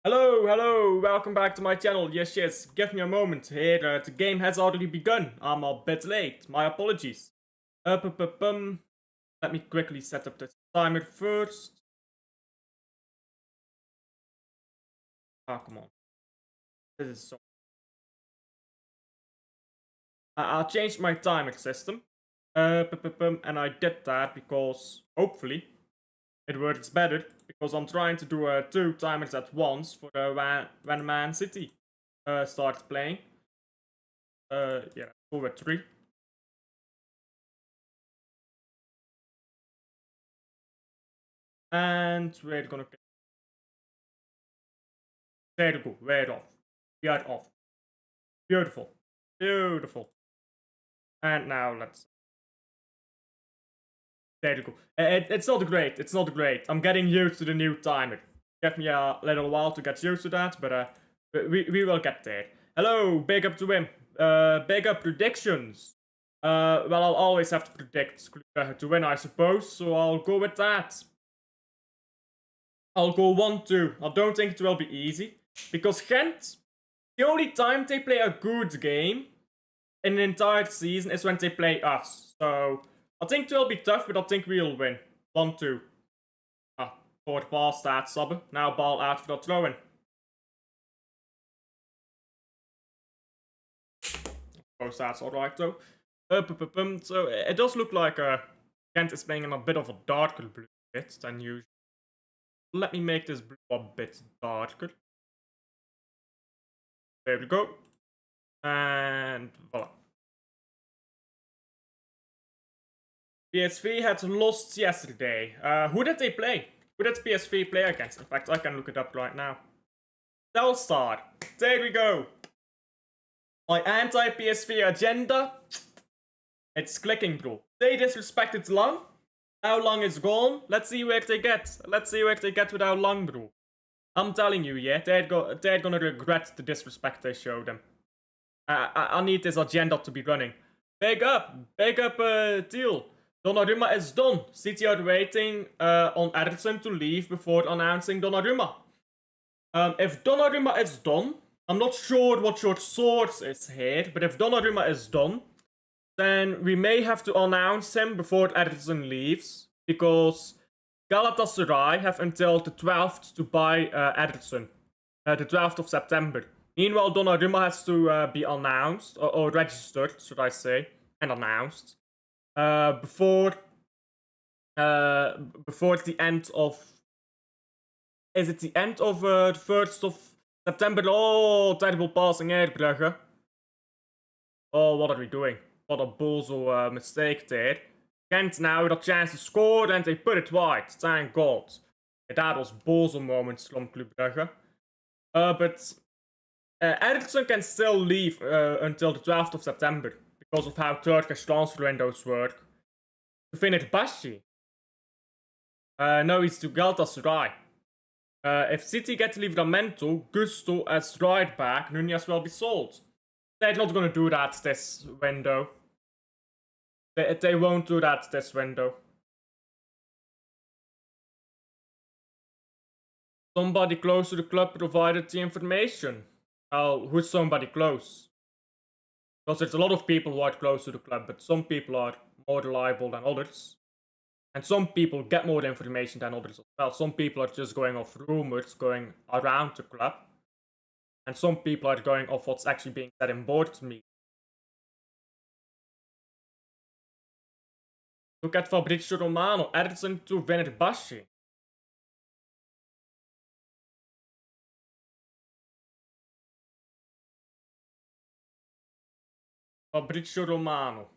Hello, welcome back to my channel. Yes, give me a moment here. The game has already begun. I'm a bit late. My apologies. Let me quickly set up the timer first. Ah, come on. This is so... I changed my timer system. And I did that because, hopefully, it works better. Because I'm trying to do 2 timers at once for when Man City starts playing. Yeah, go with 3. And we're gonna... There you go, we're off. We are off. Beautiful. Beautiful. And now let's... There you go. It's not great, it's not great. I'm getting used to the new timer. Give me a little while to get used to that, but we will get there. Hello, big up to him. Big up predictions. Well, I'll always have to predict to win, I suppose, so I'll go with that. I'll go 1-2. I don't think it will be easy, because Gent, the only time they play a good game in an entire season is when they play us. So I think it will be tough, but I think we'll win. 1-2. Forward pass that sub. Now ball out for the throw-in. Suppose that's alright though. So it does look like Kent is playing in a bit of a darker blue bit than usual. Let me make this blue a bit darker. There we go. And voila. PSV had lost yesterday. Who did they play? Who did PSV play against? In fact, I can look it up right now. Telstar. There we go. My anti-PSV agenda. It's clicking, bro. They disrespected Long. Now Long is gone. Let's see where they get. Let's see where they get without Long, bro. I'm telling you, yeah, they're gonna regret the disrespect they showed them. I need this agenda to be running. Big up, deal. Donnarumma is done. City are waiting on Ederson to leave before announcing Donnarumma. If Donnarumma is done, I'm not sure what your source is here, but if Donnarumma is done, then we may have to announce him before Ederson leaves, because Galatasaray have until the 12th to buy Ederson, the 12th of September. Meanwhile, Donnarumma has to be announced, or registered, should I say, and announced, before the end of... Is it the end of the 1st of September? Oh, terrible passing here, Brugge. Oh, what are we doing? What a bozo mistake there. Gent now with a chance to score, and they put it wide. Thank God. That was bozo moments from Club Brugge. But Ederson can still leave until the 12th of September, because of how Turkish transfer windows work. To finish Bashi. No, it's to Galatasaray. If City get Livramento, Gusto as right back, Nunez will be sold. They're not gonna do that this window. They won't do that this window. Somebody close to the club provided the information. Oh, who's somebody close? Because there's a lot of people who are close to the club, but some people are more reliable than others. And some people get more information than others as well. Some people are just going off rumors going around the club. And some people are going off what's actually being said in board meetings. Look at Fabrizio Romano, Ederson to Fenerbahce. Fabrizio Romano.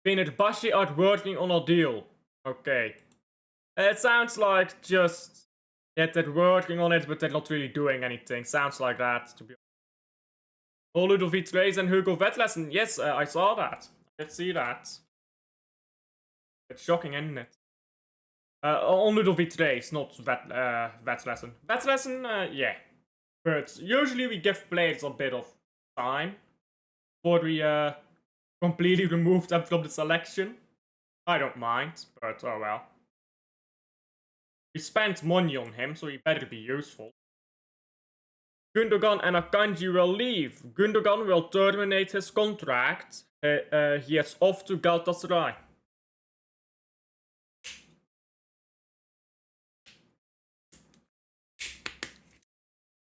Fenerbahce are working on a deal. Okay. It sounds like just... Yeah, they're working on it, but they're not really doing anything. Sounds like that, to be honest. Oh, Ludovic Reis and Hugo Vetlesen. Yes, I saw that. I did see that. It's shocking, isn't it? On Ludovic Reis, not Vetlesen. Vetlesen, yeah. But usually we give players a bit of time before we completely remove them from the selection. I don't mind, but oh well. We spent money on him, so he better be useful. Gundogan and Akanji will leave. Gundogan will terminate his contract. He is off to Galatasaray.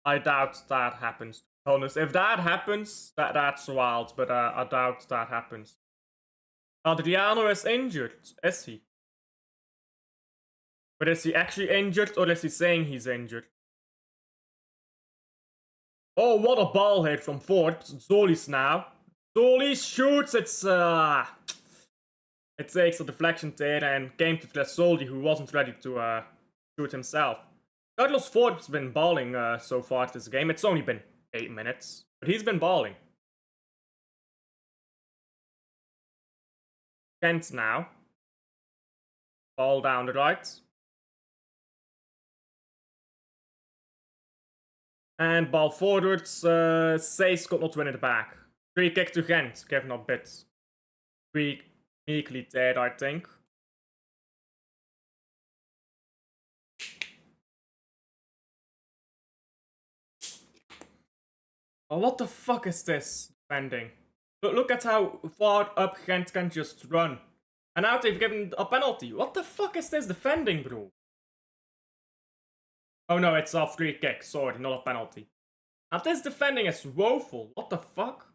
I doubt that happens. To be honest, if that happens, that's wild, but I doubt that happens. Adriano is injured, is he? But is he actually injured, or is he saying he's injured? Oh, what a ball hit from Forbes. Zoli's now. Zoli shoots, it takes a deflection there and came to Zoli, who wasn't ready to shoot himself. Carlos Forbes has been balling so far this game. It's only been 8 minutes, but he's been balling. Gent now. Ball down the right. And ball forwards. Seis got not winning the back. Free kick to Gent. Kevin up bit. Weakly dead, I think. Oh, what the fuck is this defending? Look at how far up Gent can just run. And now they've given a penalty. What the fuck is this defending, bro? Oh no, it's a free kick. Sorry, not a penalty. And this defending is woeful. What the fuck?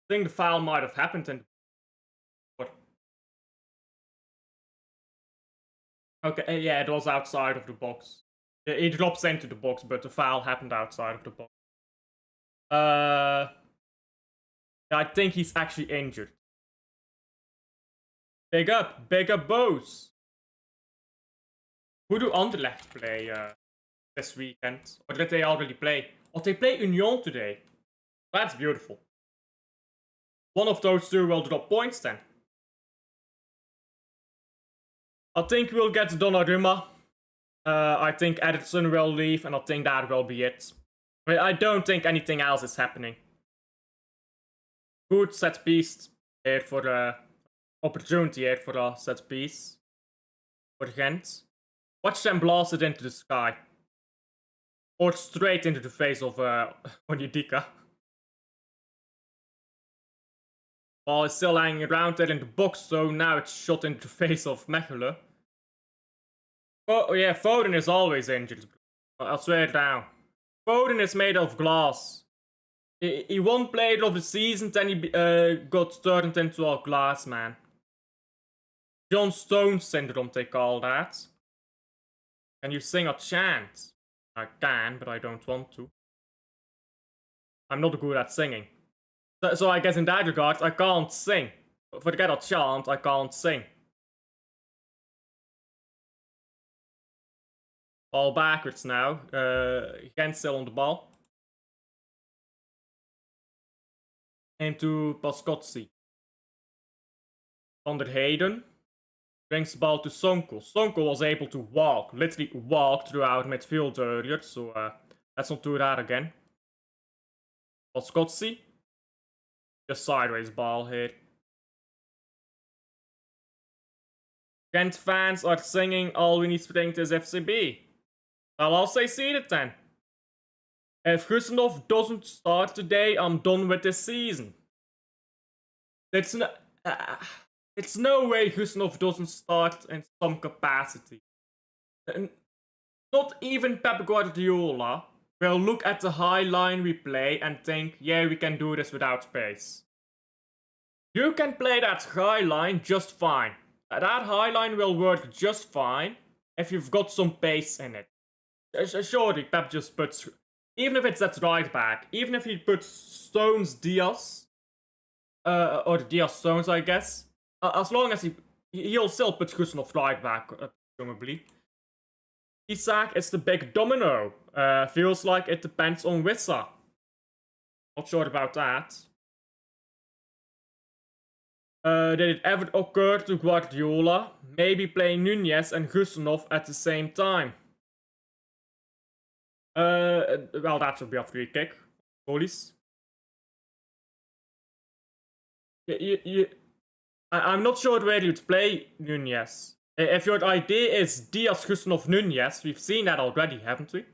I think the foul might have happened in... Okay, yeah, it was outside of the box. He drops into the box, but the foul happened outside of the box. I think he's actually injured. Big up Boos. Who do Anderlecht play this weekend? Or did they already play? Oh, they play Union today. That's beautiful. One of those two will drop points then. I think we'll get Donnarumma. I think Edison will leave, and I think that will be it. I don't think anything else is happening. Good set piece here for opportunity here for a set piece for Gent. Watch them blast it into the sky, or straight into the face of Onyedika. Ball is still hanging around there in the box, so now it's shot into the face of Mechelen. Oh yeah, Foden is always injured. I'll swear it down. Foden is made of glass. He won player of the season, then he got turned into a glass man. John Stones syndrome, they call that. Can you sing a chant? I can, but I don't want to. I'm not good at singing. So I guess in that regard, I can't sing. Forget a chant, I can't sing. Ball backwards now. Gent still on the ball. Into Pascozzi. Van der Heyden brings the ball to Sonko. Sonko was able to walk, literally walk throughout midfield earlier, so let's not do that again. Pascozzi. Just sideways ball here. Gent fans are singing All We Need Springt is FCB. Well, I'll say see it then. If Gussenov doesn't start today, I'm done with this season. It's no way Gussenov doesn't start in some capacity. Not even Pep Guardiola will look at the high line we play and think, yeah, we can do this without pace. You can play that high line just fine. That high line will work just fine if you've got some pace in it. Surely Pep just puts, even if it's that right back, even if he puts Stones Diaz, or Diaz Stones, I guess, as long as he'll still put Gussenov right back, presumably. Isak is the big domino. Feels like it depends on Wissa. Not sure about that. Did it ever occur to Guardiola? Maybe play Nunez and Gussenov at the same time. Well, that should be a free kick. Police. I'm not sure where you'd play Nunez. If your idea is Diaz, Gustinov, Nunez, we've seen that already, haven't we?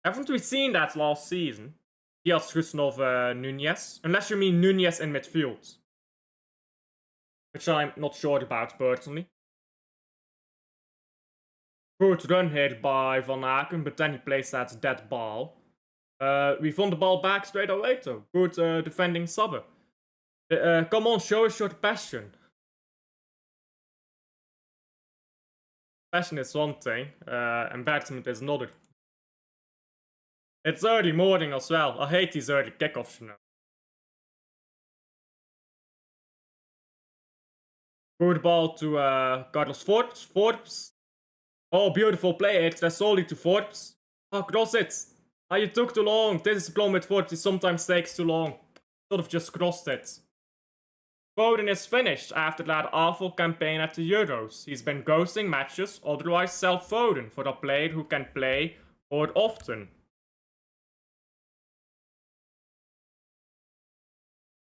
Haven't we seen that last season? Diaz, Gustinov, Nunez? Unless you mean Nunez in midfield. Which I'm not sure about, personally. Good run here by Van Aken, but then he plays that dead ball. We won the ball back straight away, though. Good defending Sabbe. Come on, show us your passion. Passion is one thing, embarrassment is another. It's early morning as well. I hate these early kickoffs, you know. Good ball to Carlos Forbes. Forbes. Oh, beautiful play. It's solely to Forbes. Oh, cross it. Ah, you took too long. This is the problem with Forbes. He sometimes takes too long. Should have just crossed it. Foden is finished after that awful campaign at the Euros. He's been ghosting matches, otherwise sell Foden for a player who can play more often.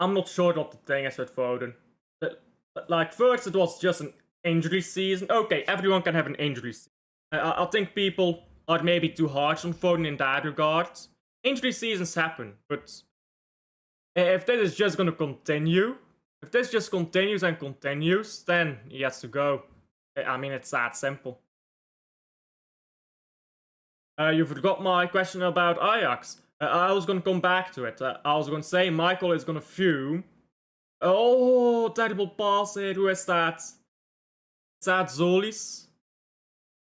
I'm not sure what the thing is with Foden. Like, first it was just an injury season. Okay, everyone can have an injury season. I think people are maybe too harsh on Foden in that regard. Injury seasons happen, but if this is just gonna continue, if this just continues and continues, then he has to go. I mean, it's that simple. You forgot my question about Ajax. I was gonna come back to it. I was gonna say Michael is gonna fume. Oh, terrible pass here. Who is that? Is that Zolis?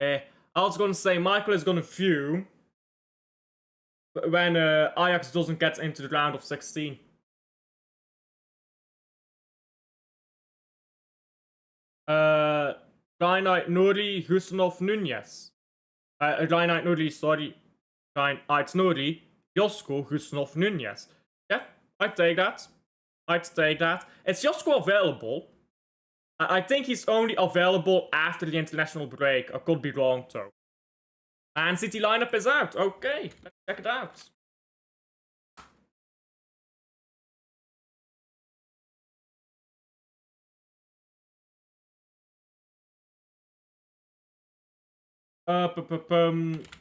I was gonna say Michael is gonna fume when Ajax doesn't get into the round of 16. Reinhard Nuri, Husanov, Nunez. Reinhard Nuri, sorry. Reinhard Nuri, Josko, Husanov, Nunez. Yeah, I'd take that. I'd take that. Is Josko available? I think he's only available after the international break. I could be wrong, though. Man City lineup is out. Okay, let's check it out.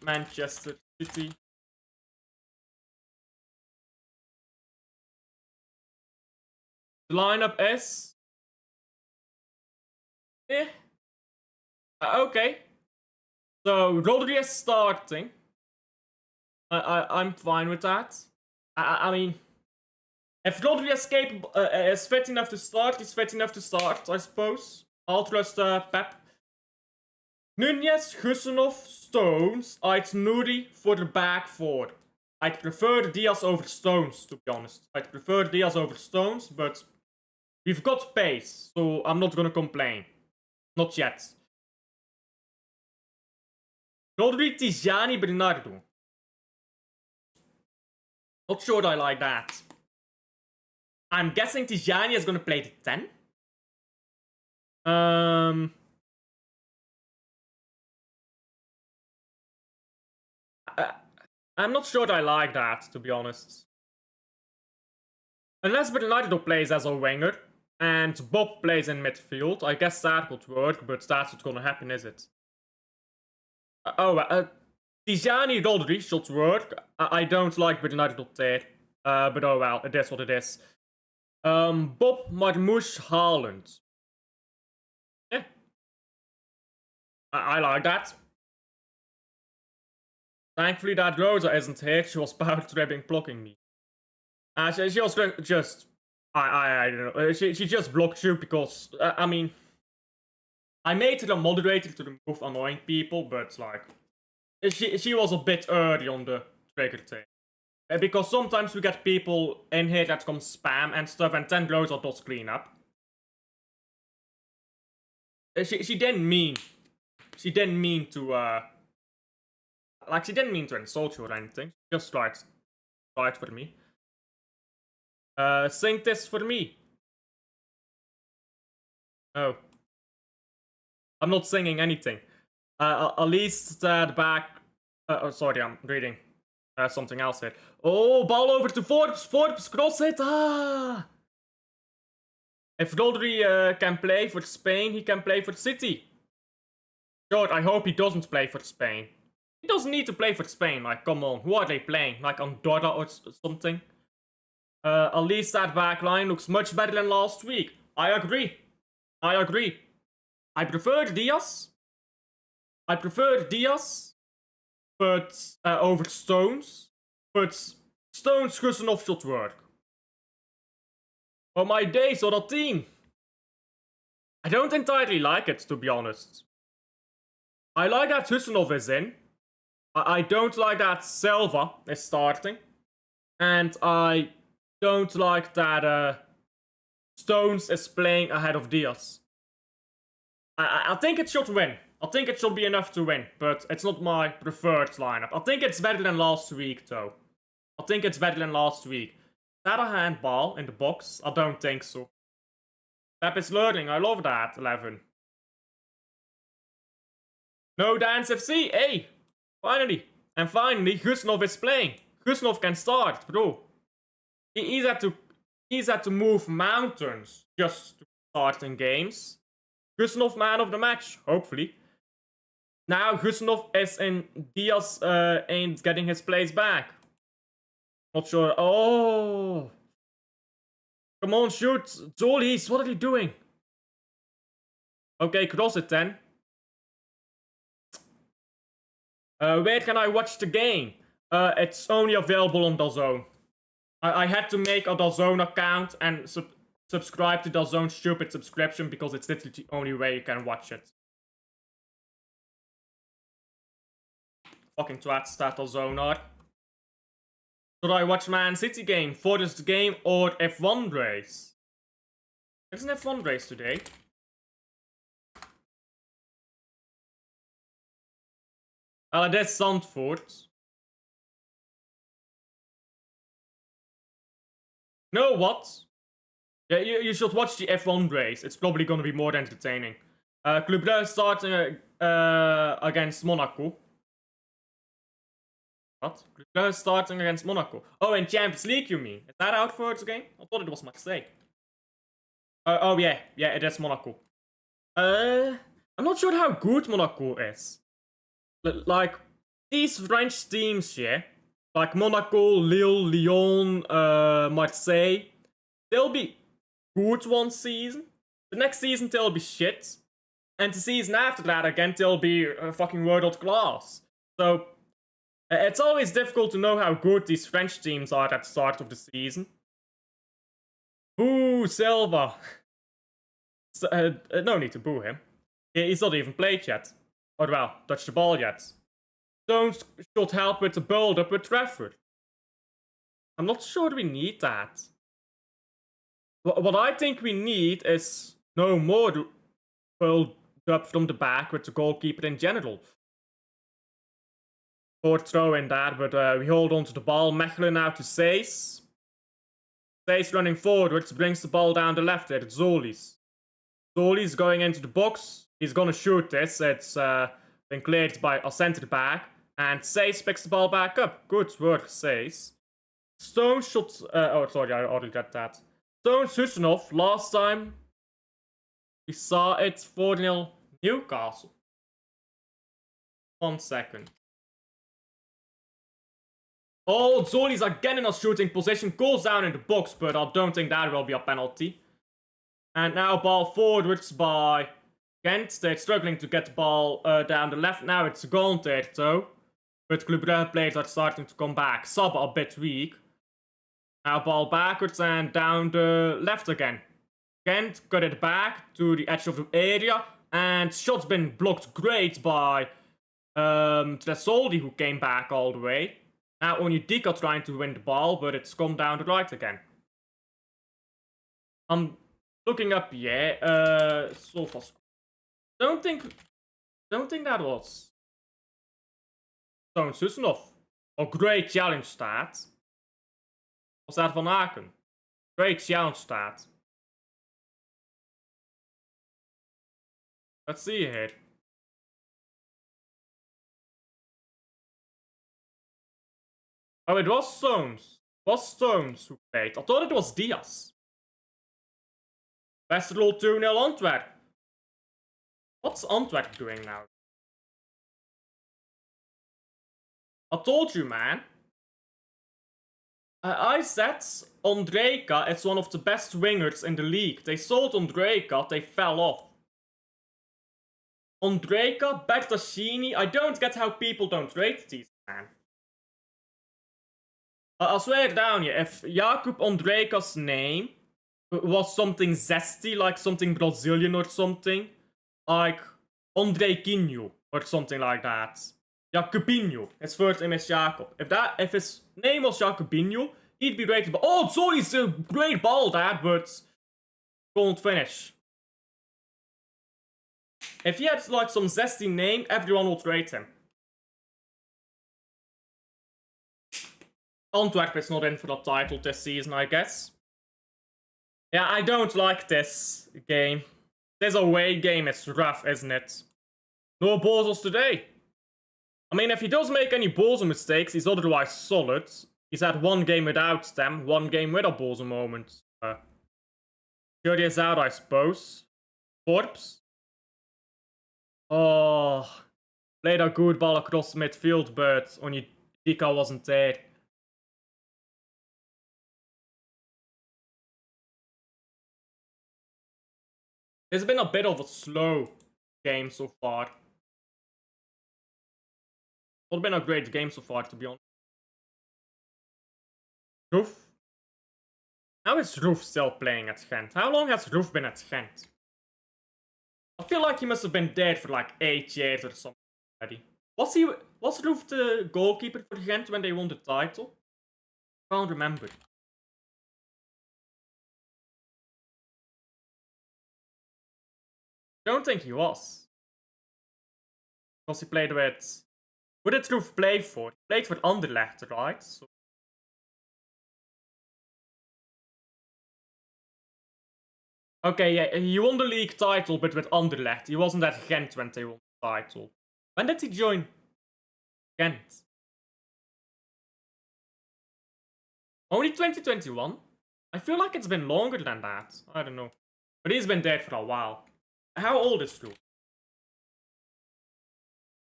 Manchester City. The lineup is... okay. So, Rodri is starting. I'm fine with that. I mean... If Rodri is capable, is fit enough to start, he's fit enough to start, I suppose. I'll trust Pep. Nunez, Husanov, Stones, I'd Nuri for the back four. I'd prefer Diaz over Stones, to be honest. I'd prefer Diaz over Stones, but we've got pace, so I'm not gonna complain. Not yet. Rodri, Tijani, Bernardo. Not sure I like that. I'm guessing Tijani is gonna play the 10. I'm not sure I like that, to be honest. Unless Bernardo plays as a winger, and Bob plays in midfield, I guess that would work, but that's not gonna happen, is it? Tijani Rodri should work. I don't like Bernardo there. But oh well, it is what it is. Bob, Marmoush, Haaland. Yeah. I like that. Thankfully that Rosa isn't here, she was power tripping blocking me. She was just... I don't know, she just blocked you because, I mean... I made her a moderator to remove annoying people, but like... She was a bit early on the trigger thing. Because sometimes we get people in here that come spam and stuff, and then Rosa does clean up. She didn't mean... She didn't mean to, like, she didn't mean to insult you or anything. Just tried for me. Sing this for me. No. I'm not singing anything. At least the back... oh, sorry, I'm reading something else here. Oh, ball over to Forbes. Forbes, cross it. Ah! If Rodri can play for Spain, he can play for City. Sure, I hope he doesn't play for Spain. He doesn't need to play for Spain, like, come on. Who are they playing? Like Andorra or something? At least that back line looks much better than last week. I agree. I agree. I prefer Diaz. But over Stones. But Stones Gussenov should work. Oh my days, or that team. I don't entirely like it, to be honest. I like that Gussenov is in. I don't like that Silva is starting. And I don't like that Stones is playing ahead of Diaz. I think it should win. I think it should be enough to win, but it's not my preferred lineup. I think it's better than last week, though. I think it's better than last week. Is that a handball in the box? I don't think so. Pep is learning. I love that, 11. No Dance FC. Hey! Finally. And finally, Gusnov is playing. Gusnov can start, bro. He's had to move mountains just to start in games. Gusnov man of the match, hopefully. Now Gusnov is in. Diaz ain't getting his place back. Not sure. Oh! Come on, shoot! Zolies, what are you doing? Okay, cross it then. Where can I watch the game? It's only available on DAZN. I had to make a DAZN account and subscribe to DAZN's stupid subscription because it's literally the only way you can watch it. Fucking twats that DAZN are. Should I watch Man City game, Forest game, or F1 race? There's an F1 race today. That's Zandvoort. No, what? Yeah, you should watch the F1 race. It's probably gonna be more entertaining. Club Brugge starting against Monaco. What? Club Brugge starting against Monaco. Oh, in Champions League, you mean? Is that out for the game? I thought it was Marseille. Oh, yeah. Yeah, it is Monaco. I'm not sure how good Monaco is. Like, these French teams, yeah, like Monaco, Lille, Lyon, Marseille, they'll be good one season. The next season, they'll be shit. And the season after that, again, they'll be fucking world class. So, it's always difficult to know how good these French teams are at the start of the season. Boo, Silva. No need to boo him. He's not even played yet. Or well, touched the ball yet. Stones should help with the build-up with Trafford. I'm not sure we need that. What I think we need is no more build-up from the back with the goalkeeper in general. Or throw in that, but we hold on to the ball. Mechelen now to Seys. Seys running forwards, brings the ball down the left there. It's Zoli's. Zoli's going into the box. He's gonna shoot this. It's been cleared by a centre back. And Seys picks the ball back up. Good work, Seys. Stones should... oh, sorry, I already got that. Stones Husinov, last time we saw it 4-0 Newcastle. 1 second. Oh, Zoli's again in a shooting position. Goes down in the box, but I don't think that will be a penalty. And now ball forwards by Gent. They're struggling to get the ball down the left. Now it's gone there, though. But Club Brugge players are starting to come back. Saba a bit weak. Now ball backwards and down the left again. Gent got it back to the edge of the area. And shot's been blocked great by Tresoldi, who came back all the way. Now Onyedika trying to win the ball, but it's come down the right again. I'm looking up, yeah, Sofa. Don't think that was Stones Husinov. Oh, great challenge stat. Was that Van Aken? Great challenge stat. Let's see here. Oh, it was Stones. It was Stones who played. I thought it was Diaz. Westerlo 2-0 Antwerp. What's Antwerp doing now? I told you, man. I said Ondrejka is one of the best wingers in the league. They sold Ondrejka, they fell off. Ondrejka, Bertaccini, I don't get how people don't rate these, man. I swear down, yeah, if Jakub Ondrejka's name was something zesty, like something Brazilian or something, like Ondrejkinho or something like that. Jakubinho, his first name is Jakob. If his name was Jakubinho, he'd be rated. Oh, sorry, it's a great ball, Dad, but couldn't finish. If he had like some zesty name, everyone would rate him. Antwerp is not in for the title this season, I guess. Yeah, I don't like this game. This away game is rough, isn't it? No bozos today. I mean, if he does make any bozo mistakes, he's otherwise solid. He's had one game without them, one game with a bozo moment. Jury is out, I suppose. Forbes. Oh, played a good ball across midfield, but Onyedika wasn't there. It's been a bit of a slow game so far. Not been a great game so far, to be honest. Roof. How is Roof still playing at Gent? How long has Roof been at Gent? I feel like he must have been dead for like 8 years or something already. Was Roof the goalkeeper for Gent when they won the title? Can't remember. Don't think he was. Because he played with... Who did Roof play for? He played for Anderlecht, right? So... Okay, yeah, he won the league title, but with Anderlecht. He wasn't at Gent when they won the title. When did he join Gent? Only 2021? I feel like it's been longer than that. I don't know. But he's been dead for a while. How old is Roof?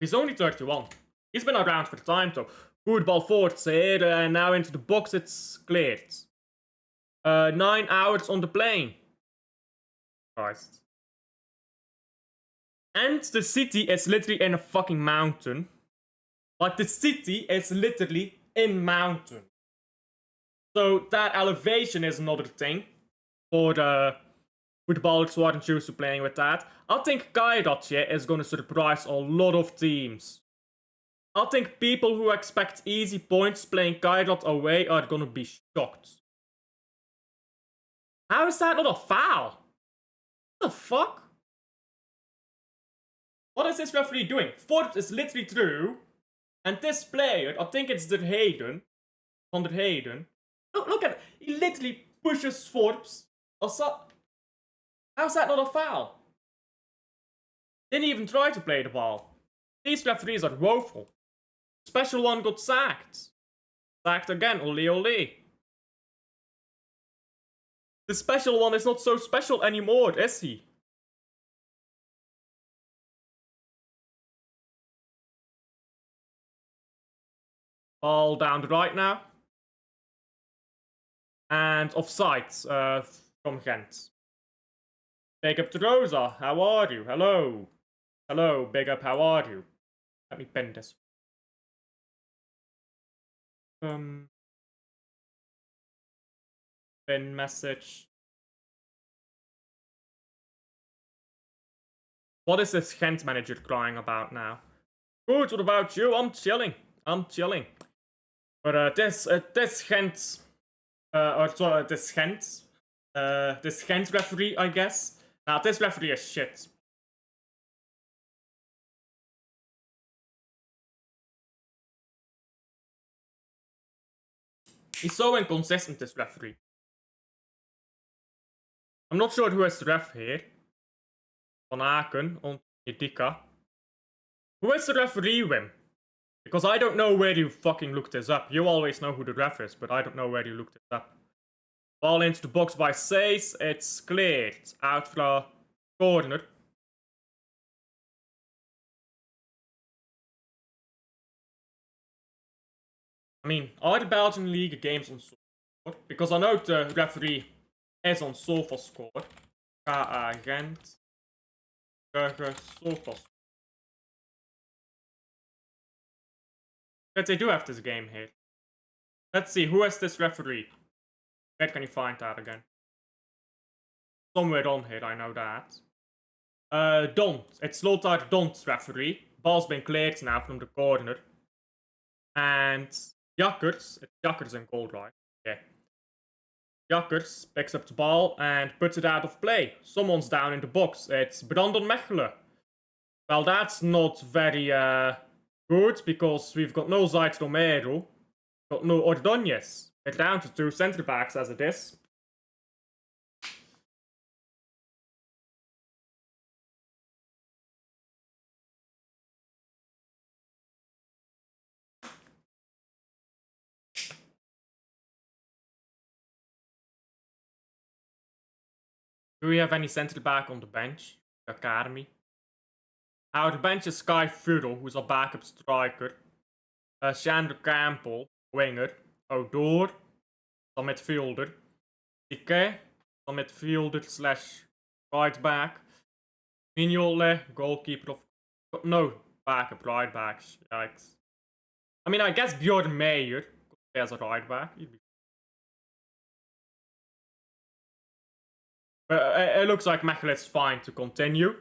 He's only 31. He's been around for time though. Good ball forward here, and now into the box it's cleared. 9 hours on the plane. Christ. And the city is literally in a fucking mountain. Like, the city is literally in mountain. So that elevation is another thing for the footballers who aren't used to playing with that. I think KAA is going to surprise a lot of teams. I think people who expect easy points playing KAA away are going to be shocked. How is that not a foul? What the fuck? What is this referee doing? Forbes is literally through. And this player, I think it's Van der Hayden. Look at it. He literally pushes Forbes. How's that not a foul? Didn't even try to play the ball. These referees are woeful. Special one got sacked. Sacked again, ole ole. The special one is not so special anymore, is he? All down the right now. And offside from Gent. Big up to Rosa, how are you? Hello. Hello, big up, how are you? Let me pin this. Pin message. What is this Gent manager crying about now? Good, what about you? I'm chilling. But this Gent, this Gent referee, I guess. Now, this referee is shit. He's so inconsistent, this referee. I'm not sure who is the ref here. Van Aken, Onyedika. Who is the referee, Wim? Because I don't know where you fucking looked this up. You always know who the ref is, but I don't know where you looked this up. Ball into the box by Says. It's cleared out for corner. I mean, are the Belgian League games on score? Because I know the referee is on Sofa score. KAA, Gent, Brugge, Sofa. But they do have this game here. Let's see, who has this referee? Where can you find that again? Somewhere on here, I know that. Don't. It's Lothar Dont's referee. Ball's been cleared now from the corner. And Jakkers, it's Jakkers in goal, right? Yeah. Jakkers picks up the ball and puts it out of play. Someone's down in the box. It's Brandon Mechelen. Well, that's not very good, because we've got no Zayt Romero, got no Ordóñez. We're down to 2 centre backs as it is. Do we have any centre back on the bench? Academy. Our bench is Sky Furl, who's our backup striker. Chandler Campbell, winger. Odor, a midfielder. Ike, a midfielder slash right back. Mignolet, goalkeeper of... No, backup right backs. Yikes. I mean, I guess Bjorn Meyer as a right back. But it looks like Mechelen's fine to continue.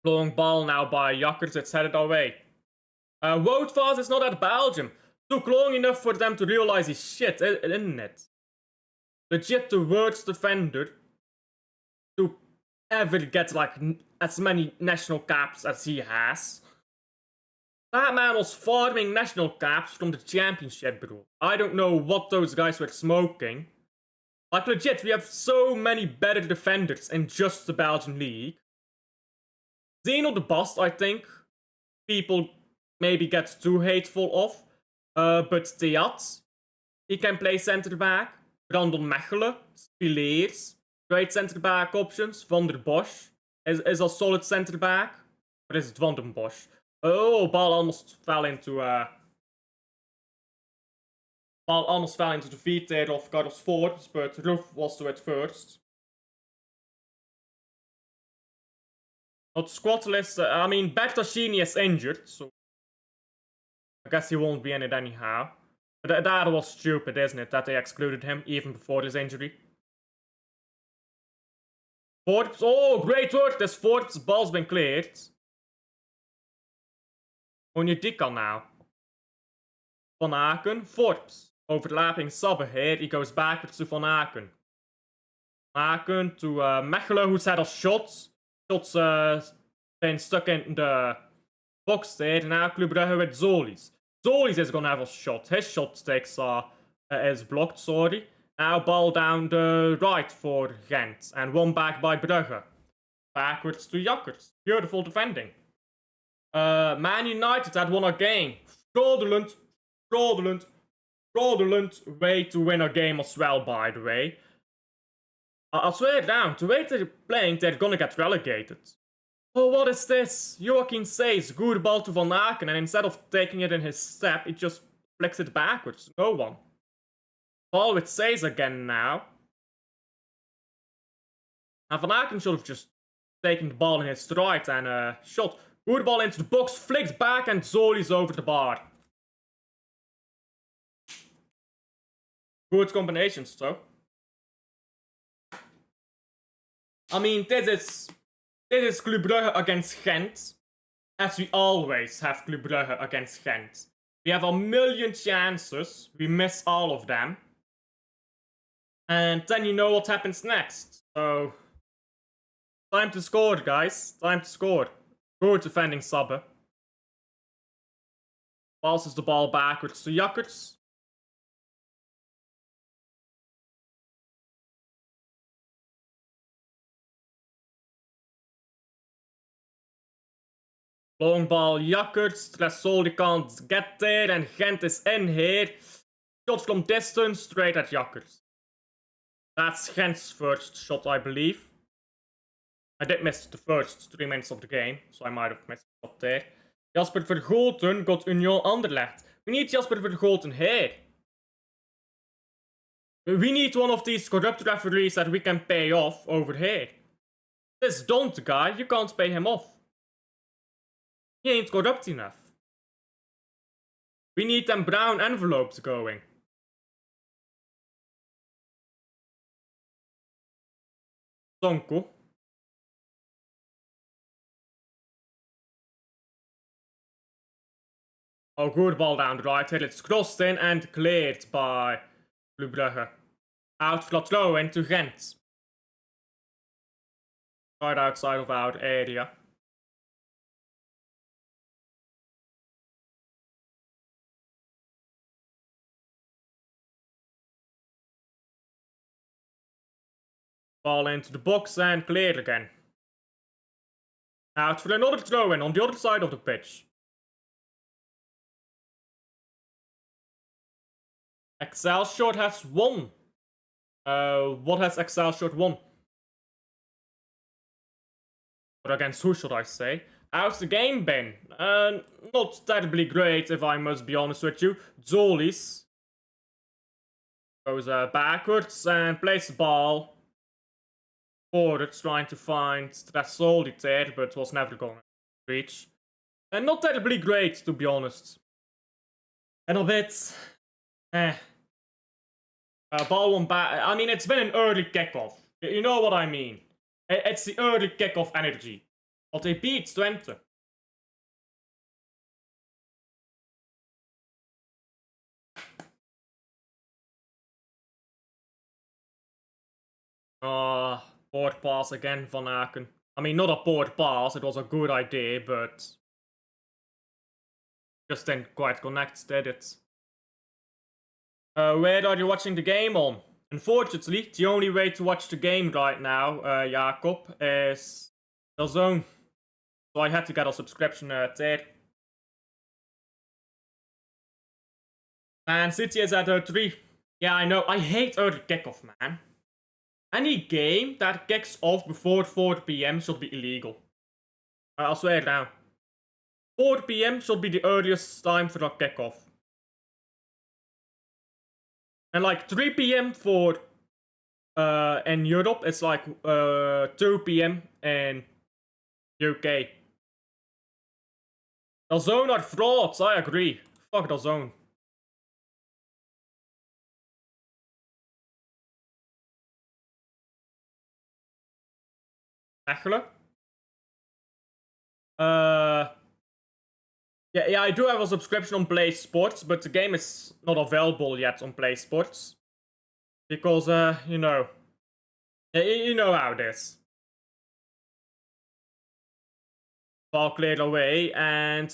Long ball now by Jakkers, it's headed away. Woutvaas is not at Belgium. Took long enough for them to realize his shit, isn't it? Legit the worst defender to ever get like as many national caps as he has. That man was farming national caps from the championship, bro. I don't know what those guys were smoking. Like legit, we have so many better defenders in just the Belgian league. Zeno the Bust, I think people maybe get too hateful of. But Theat, he can play centre back. Brandon Mechelen, Spileers, great centre back options. Van der Bosch is a solid centre back. Or is it Van den Bosch? Oh, ball almost fell into the feet there of Carlos Forbes, but Roof was to it first. Not squad list. I mean, Bertaccini is injured, so I guess he won't be in it anyhow. But that was stupid, isn't it? That they excluded him even before his injury. Forbes. Oh, great work! This Forbes ball's been cleared. Onyedika now. Van Aken. Forbes. Overlapping Sabbe here. He goes backwards to Van Aken. Van Aken to Mechelen, who's had a shot. Shots been stuck in the box there. Now Club Brugge with Zolis. Zolis is gonna have a shot. His shot stakes is blocked, sorry. Now ball down the right for Gent. And one back by Brugge. Backwards to Jakkers. Beautiful defending. Man United had won a game. Fraudulent way to win a game as well, by the way. I'll swear it down. The way they're playing, they're gonna get relegated. Oh, what is this? Joachim says, good ball to Van Aken, and instead of taking it in his step, he just flicks it backwards. No one. Ball with Says again now. And Van Aken should have just taken the ball in his stride and shot. Good ball into the box, flicked back, and Zoli's over the bar. Good combinations, though. I mean, this is Club Brugge against Gent. As we always have Club Brugge against Gent. We have a million chances. We miss all of them. And then you know what happens next. So, time to score, guys. Time to score. Good defending Sabbe. Passes the ball backwards to Jakkers. Long ball, Jakkers. Trasoldi can't get there, and Gent is in here. Shot from distance, straight at Jakkers. That's Gent's first shot, I believe. I did miss the first 3 minutes of the game, so I might have missed a shot there. Jasper Vergoten got Union Anderlecht. We need Jasper Vergoten here. We need one of these corrupt referees that we can pay off over here. This Don't guy, you can't pay him off. He ain't corrupt enough. We need them brown envelopes going. Sonko. Oh, good ball down the right here. It's crossed in and cleared by Brugge. Out for a throw into Gent. Right outside of our area. Ball into the box and cleared again. Out for another throw in on the other side of the pitch. Excelsior has won. What has Excelsior won? Or against who should I say? How's the game been? Not terribly great, if I must be honest with you. Zolis goes backwards and plays the ball forward, trying to find Trasoldi there, but was never going to reach. And not terribly great, to be honest. And a bit... ball one back. I mean, it's been an early kickoff. You know what I mean. It's the early kickoff energy. But they beat Twente. Poor pass again, Van Aken. I mean, not a poor pass. It was a good idea, but just didn't quite connect, did it? Where are you watching the game on? Unfortunately, the only way to watch the game right now, Jacob, is the zone. So I had to get a subscription there. And City is at 3. Yeah, I know. I hate early kickoff, man. Any game that kicks off before 4 PM should be illegal. I'll swear down. 4 PM should be the earliest time for a kickoff. And like 3 PM for in Europe, it's like 2 PM in UK. The zone are frauds, I agree. Fuck the zone. Actually? Yeah, I do have a subscription on Play Sports, but the game is not available yet on Play Sports. Because, you know how it is. Ball cleared away, and,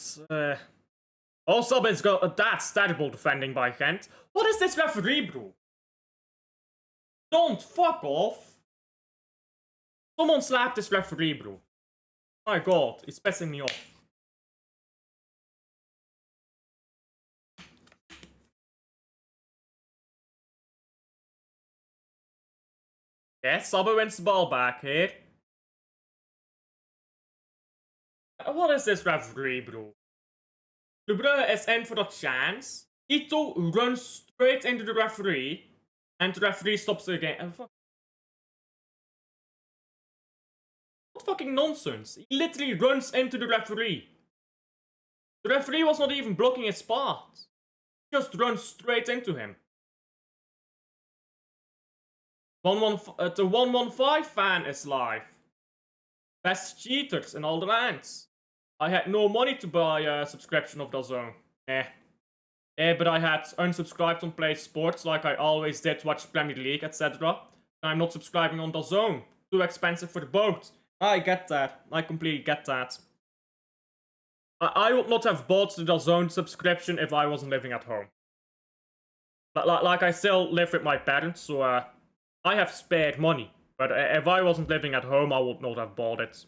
also, it's got, that's terrible defending by Gent. What is this referee, bro? Don't fuck off. Someone slapped this referee, bro. My god, it's pissing me off. Yes, Sabbe wins the ball back here. What is this referee, bro? Brugge is in for a chance. Ito runs straight into the referee. And the referee stops the game. What fucking nonsense. He literally runs into the referee. The referee was not even blocking his path. He just runs straight into him. The 115 fan is live. Best cheaters in all the lands. I had no money to buy a subscription of the zone. But I had unsubscribed on Play Sports like I always did, watch Premier League, etc. I'm not subscribing on the zone. Too expensive for both. I get that. I completely get that. I would not have bought the DAZN subscription if I wasn't living at home. Like I still live with my parents, so I have spared money. But if I wasn't living at home, I would not have bought it.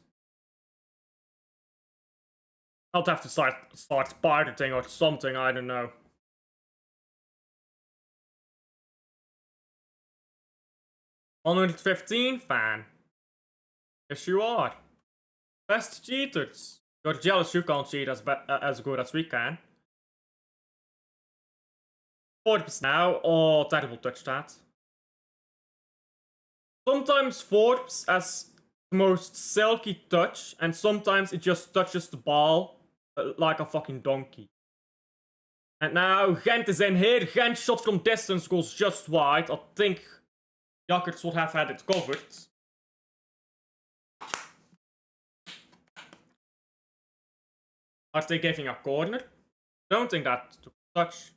I'll have to start pirating or something, I don't know. $115 fan. Yes, you are. Best cheaters. You're jealous you can't cheat as good as we can. 40% now. Oh, terrible touch that. Sometimes Forbes has the most silky touch, and sometimes it just touches the ball like a fucking donkey. And now Gent is in here. Gent shot from distance goes just wide. I think Jakkers would have had it covered. Are they giving a corner? Don't think that took a touch.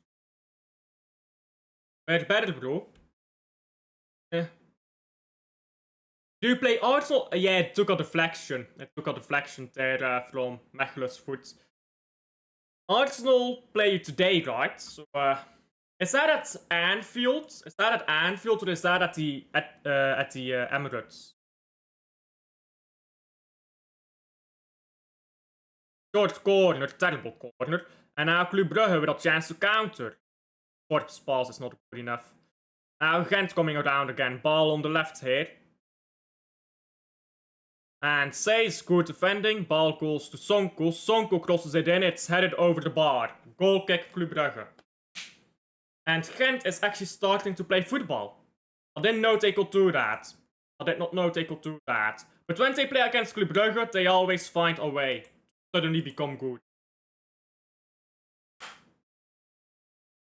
Better, bro. Yeah. Do you play Arsenal? Yeah, it took a deflection. It took a deflection there from Mechelen's foot. Arsenal play today, right? So, is that at Anfield? Is that at Anfield or is that at the Emirates? Short corner, terrible corner. And now Club Brugge with a chance to counter. Forbes pass is not good enough. Now Gent coming around again. Ball on the left here. And Say's good defending. Ball goes to Sonko. Sonko crosses it in. It's headed over the bar. Goal kick Club Brugge. And Gent is actually starting to play football. I didn't know they could do that. I did not know they could do that. But when they play against Club Brugge, they always find a way to suddenly become good.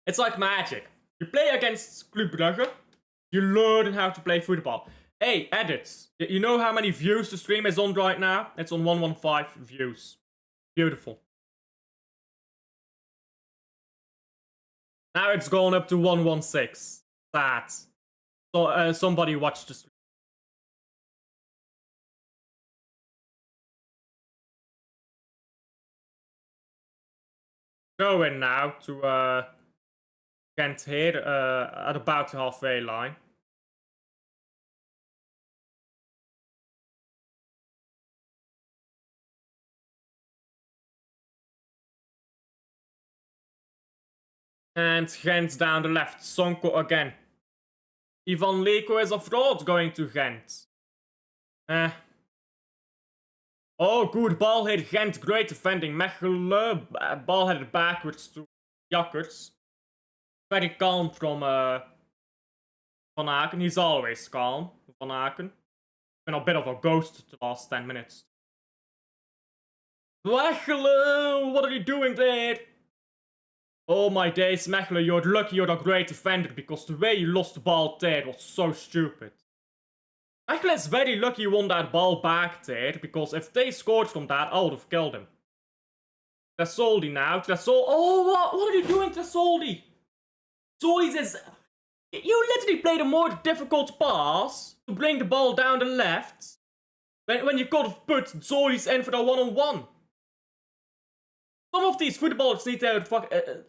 It's like magic. You play against Club Brugge, you learn how to play football. Hey, edits. You know how many views the stream is on right now? It's on 115 views. Beautiful. Now it's gone up to 116. Sad. So somebody watched the stream. Go in now to Gent here at about the halfway line. And Gent down the left. Sonko again. Ivan Leko is a fraud going to Gent. Oh, good ball here. Gent, great defending. Mechelen, ball headed backwards to Jakkers. Very calm from Van Aken. He's always calm, Van Aken. Been a bit of a ghost the last 10 minutes. Mechelen, what are you doing there? Oh my days, Mechelen, you're lucky you're a great defender because the way you lost the ball there was so stupid. Mechelen is very lucky you won that ball back there because if they scored from that, I would have killed him. Tresoldi now, Oh, what are you doing, Tresoldi? Tresoldi says, you literally played a more difficult pass to bring the ball down the left when you could have put Zoli's in for the one-on-one. Some of these footballers need to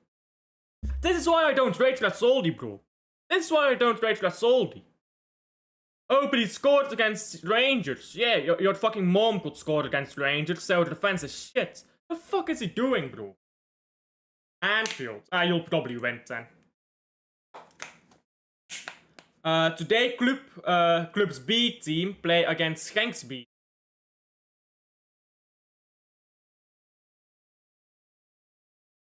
this is why I don't rate Tresoldi, bro. This is why I don't rate Tresoldi. Oh, but he scored against Rangers. Yeah, your fucking mom could score against Rangers, so the defense is shit. The fuck is he doing, bro? Anfield. You'll probably win then. Today, Club's B team play against Genk's B.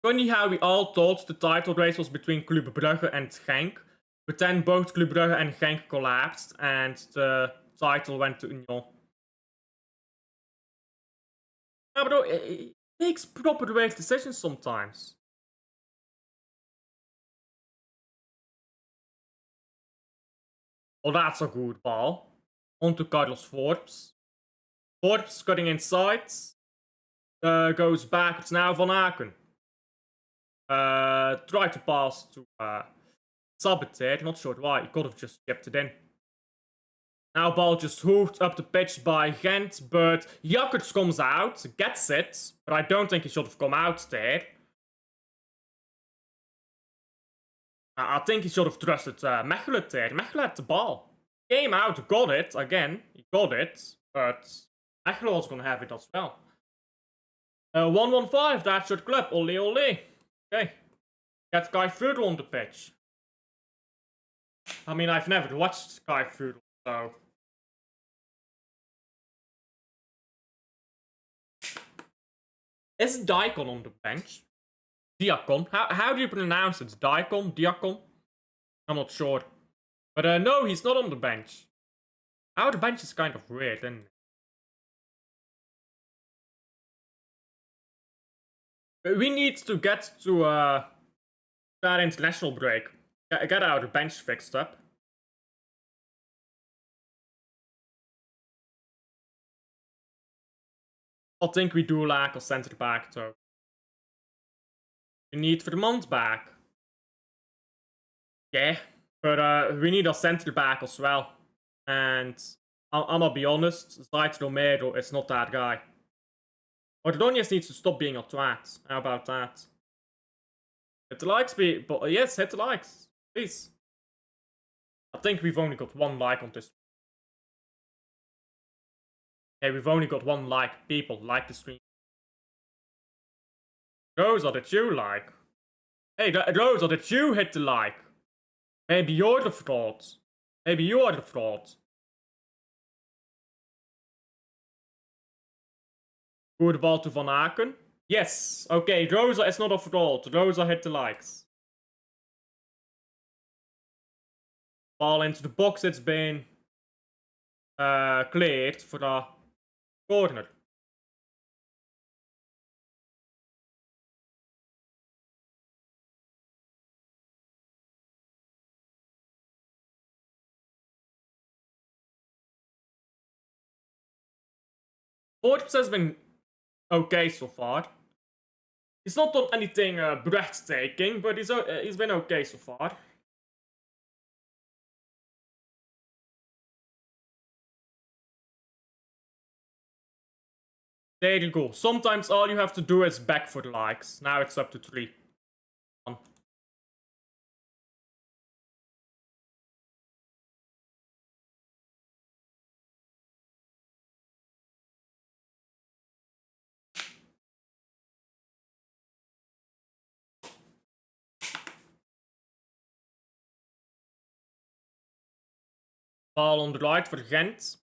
Funny how we all thought the title race was between Club Brugge and Genk, but then both Club Brugge and Genk collapsed and the title went to Union. Yeah, bro, it takes proper race decisions sometimes. Oh, that's a good ball. On to Carlos Forbes. Forbes cutting inside. Goes backwards now, Van Aken. Tried to pass to Sabbath, not sure why, he could have just chipped it in. Now ball just hoofed up the pitch by Gent, but Jakkers comes out, gets it, but I don't think he should have come out there. I think he should have trusted Mechelen there. Mechelen had the ball. Came out, got it, again, he got it, but Mechelen was gonna have it as well. 115, that's your club. Ole ole. Okay. Get Guy Fudel on the pitch. I mean, I've never watched Guy Fudel, so. Is Daikon on the bench? Diakon. How do you pronounce it? Daikon? Diakon? I'm not sure. But no, he's not on the bench. Our bench is kind of weird, isn't it? We need to get to that international break. Get our bench fixed up. I think we do lack a centre back though. We need Vermont back. Yeah, but we need a centre back as well. And I'm gonna be honest, Zayt Romero is not that guy. Ordonez needs to stop being a twat. How about that? Hit the likes, but yes, hit the likes, please. I think we've only got one like on this. Yeah, we've only got one like. People like the stream. Rosa, did you like? Hey, Rosa, did you hit the like? Maybe you're the fraud. Maybe you are the fraud. Good ball to Van Aken. Yes. Okay, Rosa is not a fraud. Rosa hit the likes. Ball into the box. It's been cleared for the corner. Forbes has been okay so far. He's not done anything breathtaking, but he's been okay so far. There you go. Sometimes all you have to do is back for the likes. Now it's up to 3. Ball on the right for Gent.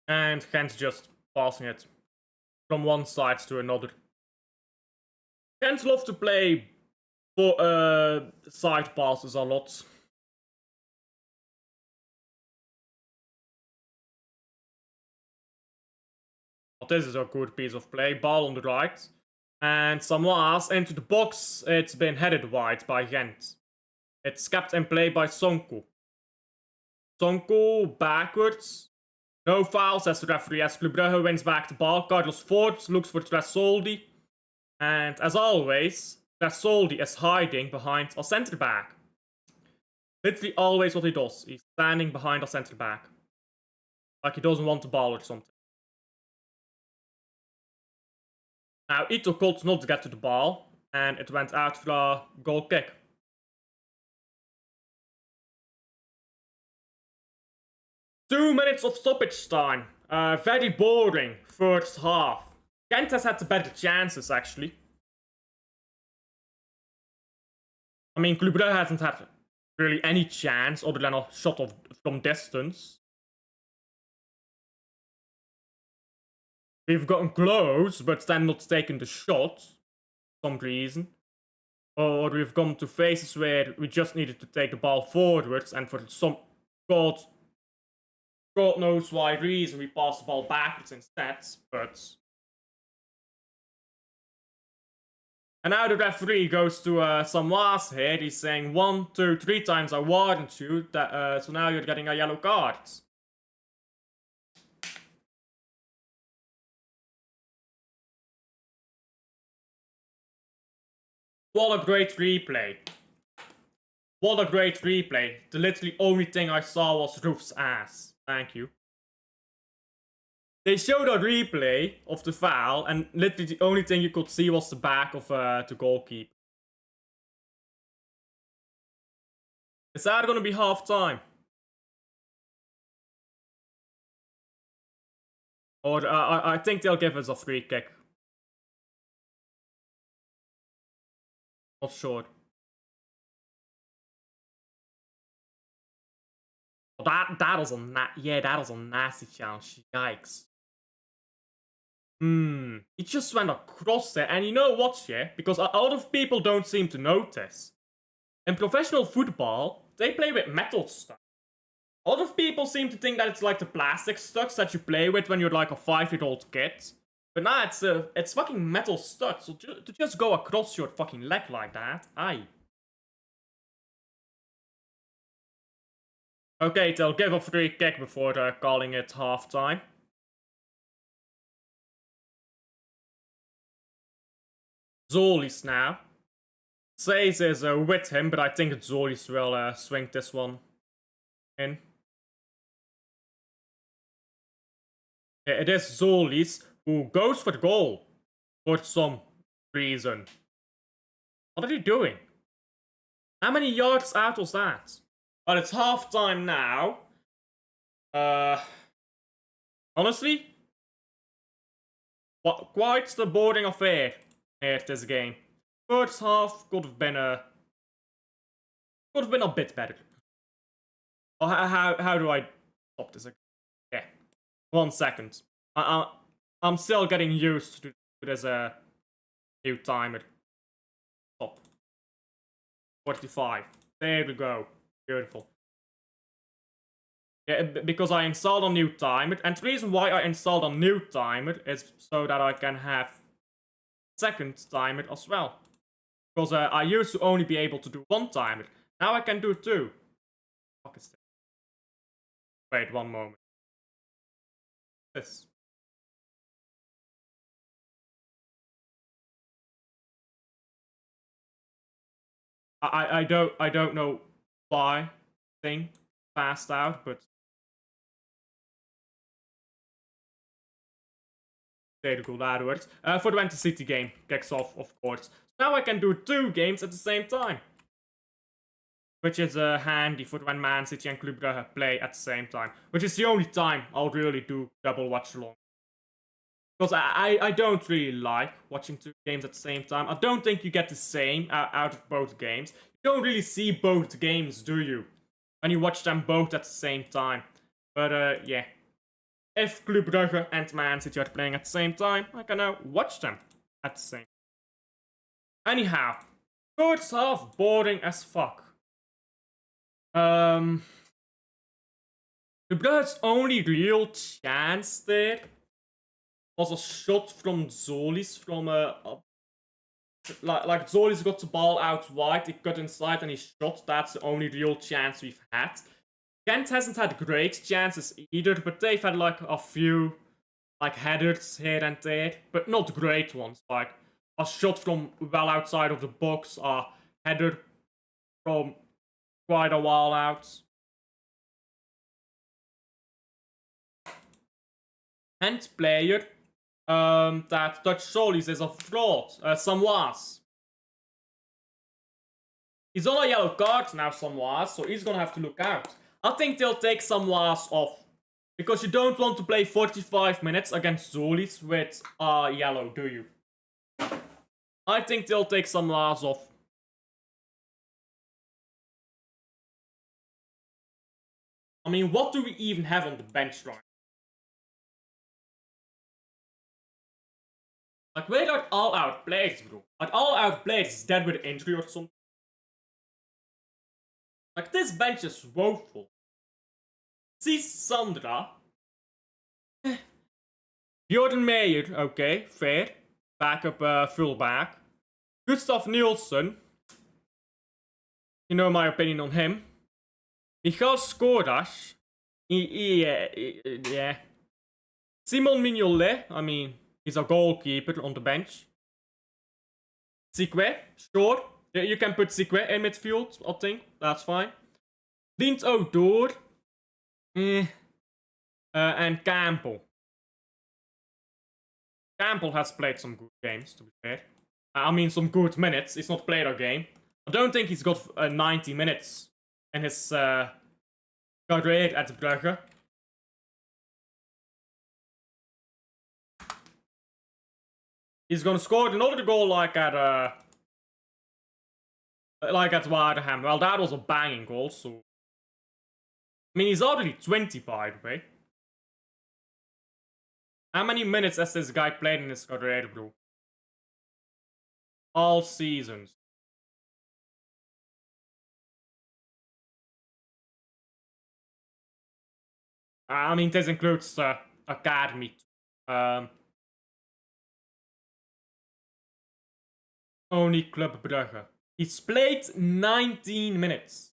And Gent just passing it from one side to another. Gent love to play side passes a lot. But this is a good piece of play. Ball on the right. And Samoas into the box. It's been headed wide by Gent. It's kept in play by Sonko. Sonko backwards. No foul, says the referee as Club Brugge wins back the ball. Carlos Forbes looks for Tresoldi. And as always, Tresoldi is hiding behind a centre back. Literally always what he does. He's standing behind a centre back. Like he doesn't want the ball or something. Now, Ito could not get to the ball, and it went out for a goal kick. Two minutes of stoppage time. Very boring first half. Gent has had the better chances, actually. I mean, Club Brugge hasn't had really any chance other than a shot from distance. We've gotten close, but then not taken the shot. For some reason. Or we've gone to phases where we just needed to take the ball forwards, and for some God knows why reason we passed the ball backwards instead, but... And now the referee goes to some was here. He's saying 1, 2, 3 times I warned you, that, so now you're getting a yellow card. What a great replay. What a great replay. The literally only thing I saw was Roof's ass. Thank you. They showed a replay of the foul, and literally the only thing you could see was the back of the goalkeeper. Is that gonna be half time? Or I think they'll give us a free kick. Not sure. Oh, that was a that was a nasty challenge. Yikes. He just went across there, and you know what, yeah? Because a lot of people don't seem to notice. In professional football, they play with metal stuff. A lot of people seem to think that it's like the plastic studs that you play with when you're like a 5-year-old kid. But nah, it's fucking metal studs, so to just go across your fucking leg like that, aye. Okay, they'll give a free kick before calling it halftime. Zolis now. Says is with him, but I think Zolis will swing this one in. Yeah, it is Zolis who goes for the goal for some reason. What are you doing? How many yards out was that? But it's half time now. Honestly, quite the boring affair at this game. First half could have been a bit better. Oh, how do I stop this? Yeah, 1 second. I'm still getting used to this new timer. Stop. 45. There we go. Beautiful. Yeah, because I installed a new timer, and the reason why I installed a new timer is so that I can have second timer as well. Because I used to only be able to do 1 timer. Now I can do 2. Fuck is this? Wait, 1 moment. This. I don't know why thing passed out, but there go that works. For the Manchester City game, kicks off, of course. Now I can do 2 games at the same time. Which is handy for when Man City and Club Brugge play at the same time. Which is the only time I'll really do double watch-along. Because I don't really like watching 2 games at the same time. I don't think you get the same out of both games. You don't really see both games, do you? When you watch them both at the same time. But yeah. If Club Brugge and Man City are playing at the same time, I can now watch them at the same time. Anyhow, first half boring as fuck. The Brugge's only real chance there was a shot from Zolis from like Zolis got the ball out wide, he got inside and he shot. That's the only real chance we've had. Gent hasn't had great chances either, but they've had like a few like headers here and there, but not great ones. Like a shot from well outside of the box, a header from quite a while out. And player that Dutch Solis is a fraud, Samoas. He's on a yellow card now, Samoas, so he's gonna have to look out. I think they'll take Samoas off. Because you don't want to play 45 minutes against Solis with a yellow, do you? I think they'll take Samoas off. I mean, what do we even have on the bench right now? Like, where are all-out players, bro? Like, all-out players is dead with injury or something. Like, this bench is woeful. See Sandra. Jordan Meyer, okay, fair. Backup fullback. Gustav Nielsen. You know my opinion on him. Michal Skoras. Yeah. Simon Mignolet, I mean, he's a goalkeeper on the bench. Sikwe, sure. You can put Sikwe in midfield, I think. That's fine. Lint O'Door. And Campbell. Campbell has played some good games, to be fair. I mean, some good minutes. He's not played a game. I don't think he's got 90 minutes in his career at Brugge. He's gonna score another goal like at Waterham. Well, that was a banging goal, so... I mean, he's already 20, by the way. How many minutes has this guy played in his career, bro? All seasons. I mean, this includes academy. Only Club Brugge. He's played 19 minutes.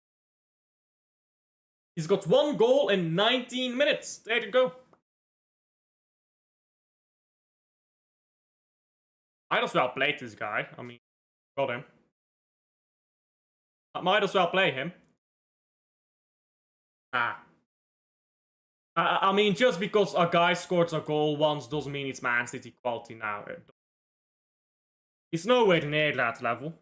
He's got 1 goal in 19 minutes. There you go. Might as well play this guy. I mean, got him. I might as well play him. I mean, just because a guy scores a goal once doesn't mean it's Man City quality now. He's nowhere near that level.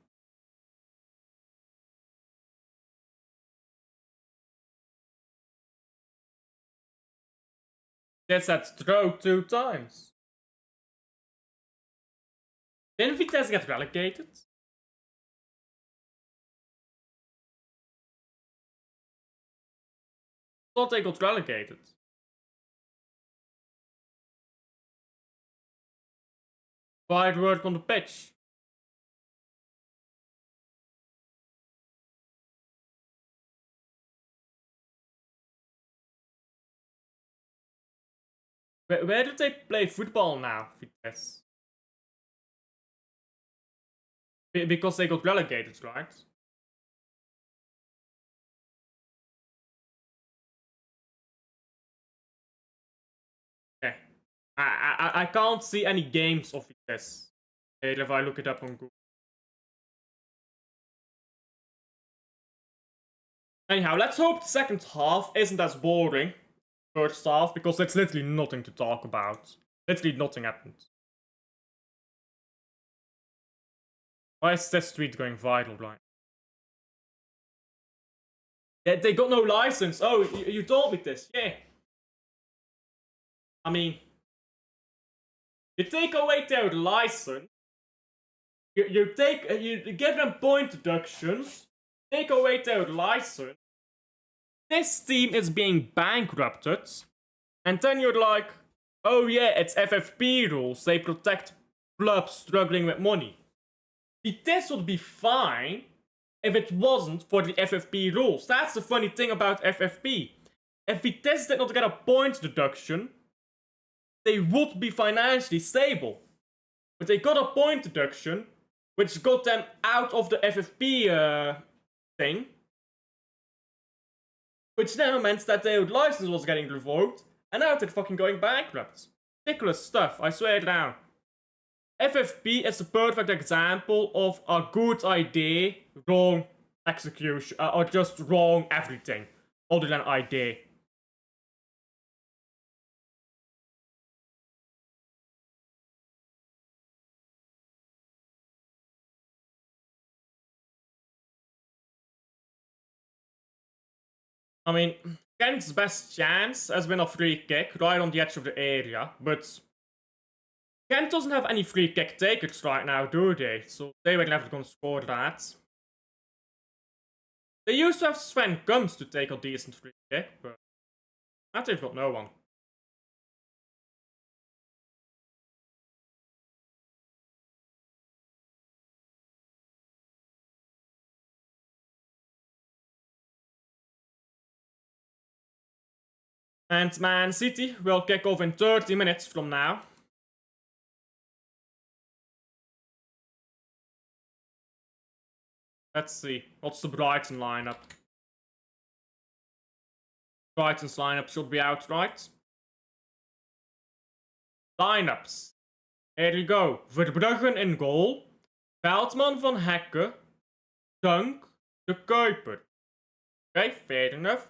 That's that throw 2 times. Didn't Vitesse get relegated? I thought they got relegated. Wide work on the pitch. Where do they play football now, Vitesse? Because they got relegated, right? Okay. I can't see any games of Vitesse. If I look it up on Google. Anyhow, let's hope the second half isn't as boring. First half, because there's literally nothing to talk about. Literally nothing happened. Why is this tweet going viral, right? They got no license. Oh, you told me this. Yeah. I mean, you take away their license. You give them point deductions. Take away their license. This team is being bankrupted. And then you're like, oh yeah, it's FFP rules. They protect clubs struggling with money. This would be fine if it wasn't for the FFP rules. That's the funny thing about FFP. If Vitesse did not get a points deduction, they would be financially stable. But they got a point deduction, which got them out of the FFP thing. Which now meant that their license was getting revoked, and now they're fucking going bankrupt. Ridiculous stuff, I swear down. FFP is a perfect example of a good idea, wrong execution, or just wrong everything, other than idea. I mean, Gent's best chance has been a free kick right on the edge of the area, but Gent doesn't have any free kick takers right now, do they? So they were never gonna score that. They used to have Sven Gums to take a decent free kick, but now they've got no one. And Man City will kick off in 30 minutes from now. Let's see. What's the Brighton lineup? Brighton's lineup should be out, right? Lineups. Here we go. Verbruggen in goal. Veldman, Van Hekke. Dunk. De Kuiper. Okay, fair enough.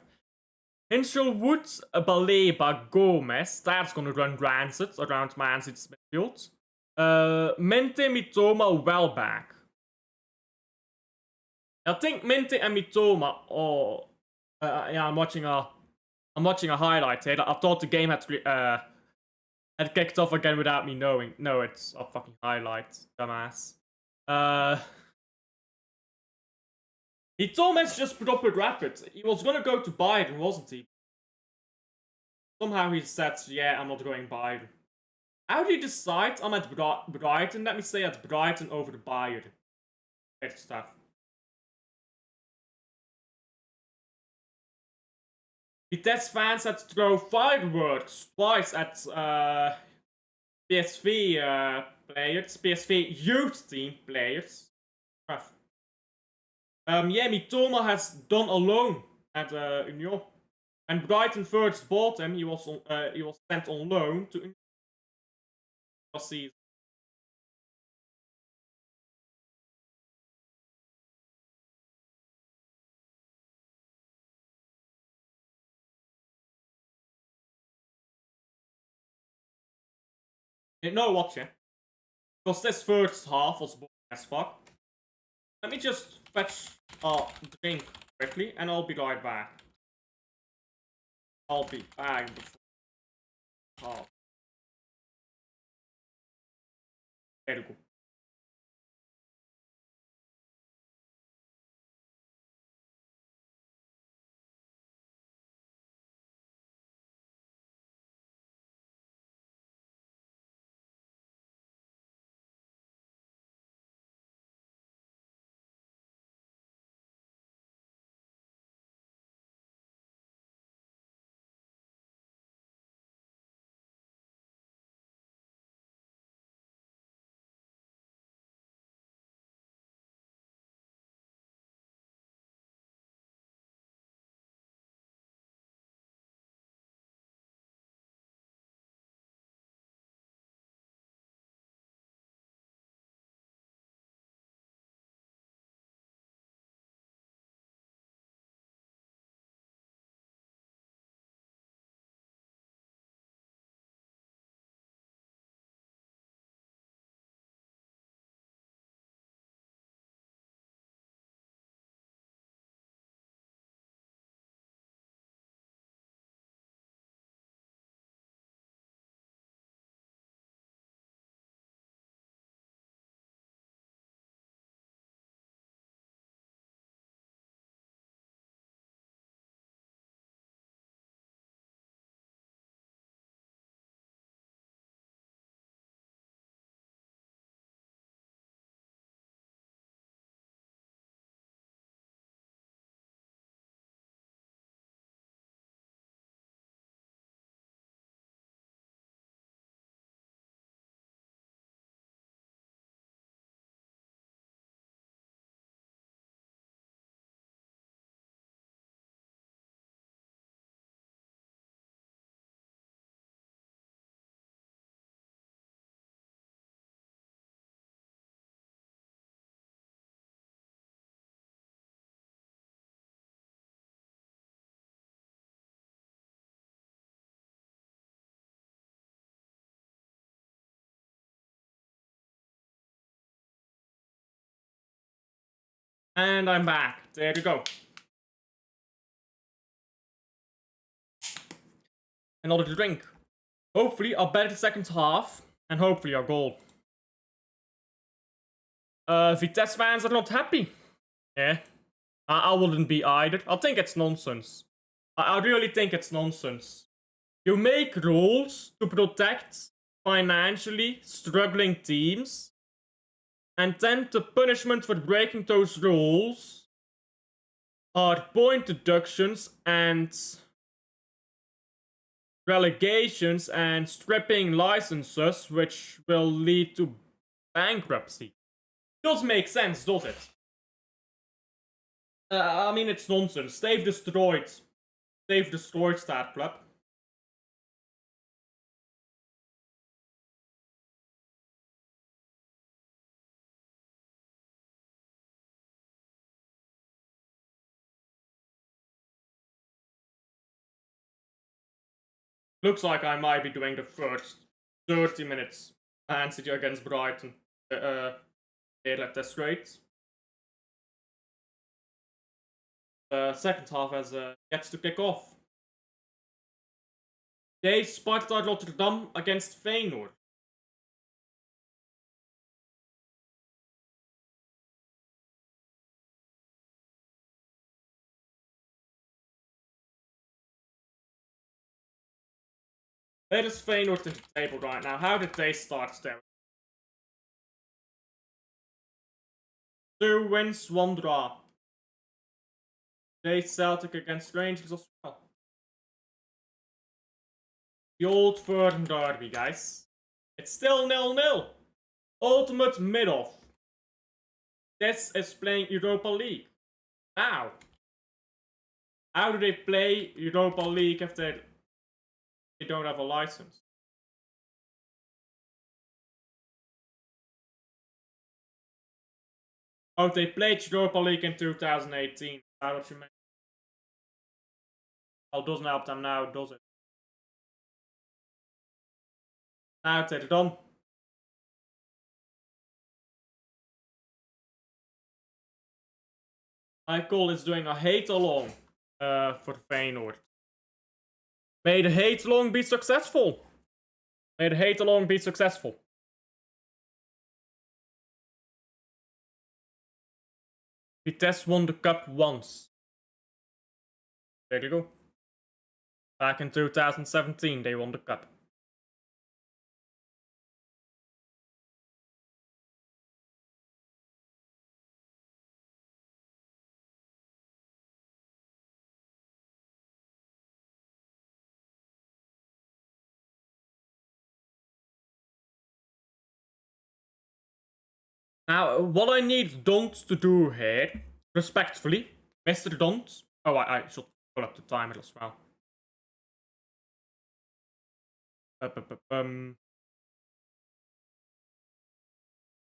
Hinchelwood, Baleba, Gomez. That's gonna run rancid around Man City's midfield. Minte, Mitoma, Welbeck. I think Minte and Mitoma. Oh, yeah, I'm watching a highlight here. I thought the game had That kicked off again without me knowing. No, it's a fucking highlight, dumbass. He told me to just put up with Rapid. He was gonna go to Bayern, wasn't he? Somehow he said, yeah, I'm not going Bayern. How do you decide I'm at Brighton? Let me stay at Brighton over the Bayern. Great stuff. Vitesse fans had to throw fireworks twice at PSV players, PSV youth team players. Rough. Yeah, Mitoma has done alone at Union. And Brighton first bought him. He was sent on loan to Union last season. No, watch it. Because this first half was boring as fuck. Let me just fetch a drink quickly, and I'll be right back. I'll be back before half. There we go. And I'm back. There we go. Another drink. Hopefully, a better second half, and hopefully a goal. Vitesse fans are not happy. Yeah. I wouldn't be either. I think it's nonsense. I really think it's nonsense. You make rules to protect financially struggling teams, and then the punishment for breaking those rules are point deductions and relegations and stripping licenses, which will lead to bankruptcy. Does make sense, does it? I mean, it's nonsense. They've destroyed Star Club. Looks like I might be doing the first 30 minutes Man City against Brighton. At this rate. The second half has yet to kick off. They Sparta Rotterdam against Feyenoord. Where is Feyenoord in the table right now? How did they start there? 2 wins, 1 draw. They Celtic against Rangers as well. The old Firm derby, guys. It's still 0-0. Ultimate mid-off. This is playing Europa League. Now, how do they play Europa League if they don't have a license? Oh, they played Europa League in 2018. Is that what you meant? Well, doesn't help them now, does it? Now they're done. Michael is doing a hate-along for Feyenoord. May the hate-along be successful. May the hate-along be successful. Vitesse won the cup once. There you go. Back in 2017, they won the cup. Now, what I need Don't to do here, respectfully, Mr. Don't. Oh, I should pull up the timer as well.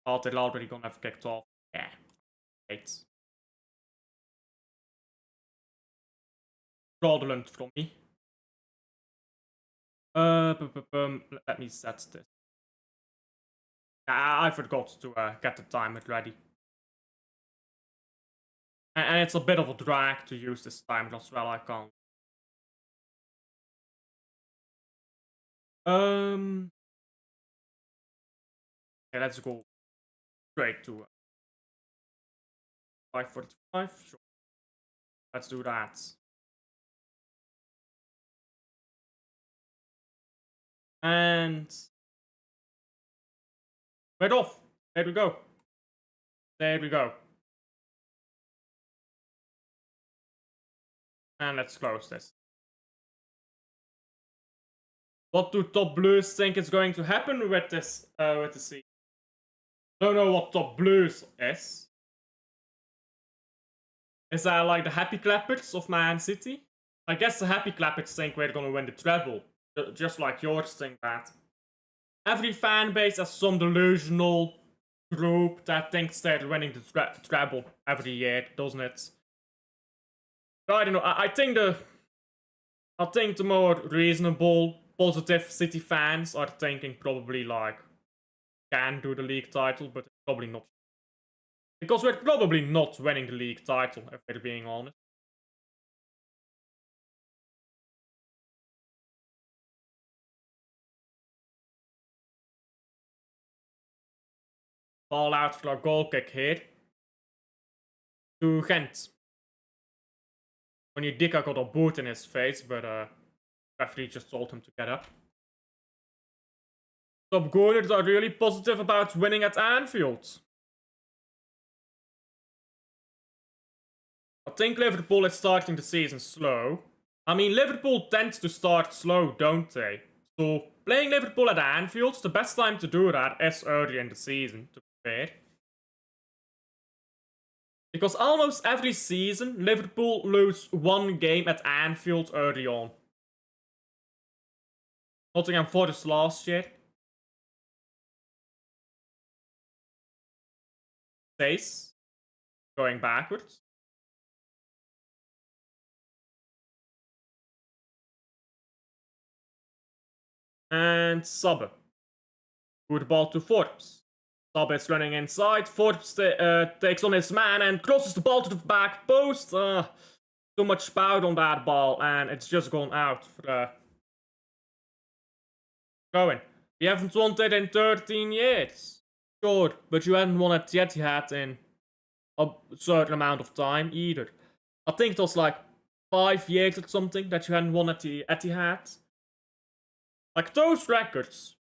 Oh, they're already gonna have kicked off. Yeah. Great. Fraudulent from me. Let me set this. I forgot to get the timer ready. And it's a bit of a drag to use this timer as well, I can't. Okay, let's go straight to 5:45. Sure. Let's do that. And right off. There we go. There we go. And let's close this. What do Top Blues think is going to happen with this with the season? Don't know what Top Blues is. Is that like the Happy Clappers of Man City? I guess the Happy Clappers think we're gonna win the treble. Just like yours think that. Every fan base has some delusional group that thinks they're winning the treble every year, doesn't it? But I don't know. I think the more reasonable, positive City fans are thinking probably like can do the league title, but probably not. Because we're probably not winning the league title, if we're being honest. Ball out for a goal kick here. To Gent. Onyedika got a boot in his face, but referee just told him to get up. Top Gooners are really positive about winning at Anfield. I think Liverpool is starting the season slow. I mean, Liverpool tends to start slow, don't they? So, playing Liverpool at Anfield, the best time to do that is early in the season, to be fair. Because almost every season, Liverpool lose one game at Anfield early on. Nottingham Forest last year. Stays. Going backwards. And Sabbe. Good ball to Forbes. Sabbe is running inside. Forbes takes on his man and crosses the ball to the back post. Too much power on that ball, and it's just gone out for going. We haven't won that in 13 years. Sure, but you hadn't won at the Etihad in a certain amount of time either. I think it was like 5 years or something that you hadn't won at the Etihad. Like those records.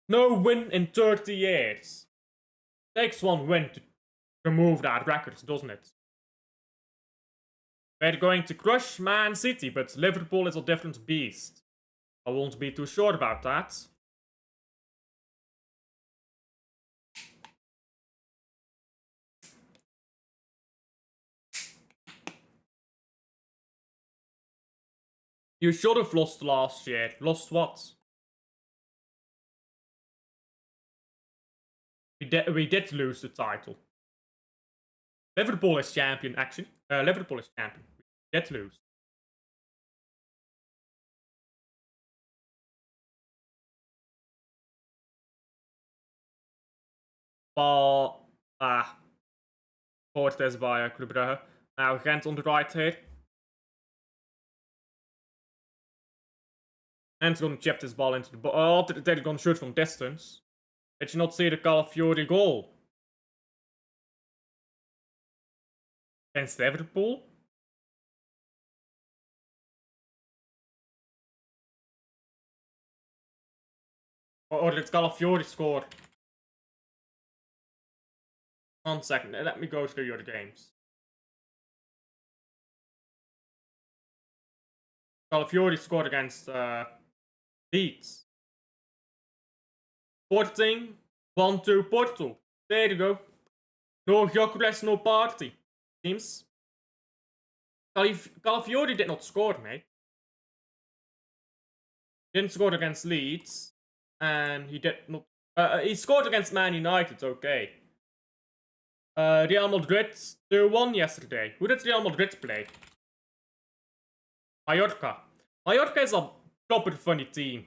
No win in 30 years. Takes one win to remove that record, doesn't it? We're going to crush Man City, but Liverpool is a different beast. I won't be too sure about that. You should have lost last year. Lost what? We did lose the title. Liverpool is champion, actually. Liverpool is champion. We did lose. Hoort is bij Club Brugge. Now Gent on the right here. And he's gonna chip this ball into the ball. Oh, they're gonna shoot from distance. Did you not see the Calafiori goal? Against Liverpool? Or did Calafiori score? 1 second, let me go through your games. Calafiori scored against Leeds. Sporting 1-2 Porto. There you go. No Gyökeres, no party. Seems. Calafiori did not score, mate. Didn't score against Leeds. And he did not. He scored against Man United, okay. Real Madrid 2-1 yesterday. Who did Real Madrid play? Mallorca. Mallorca is a proper funny team.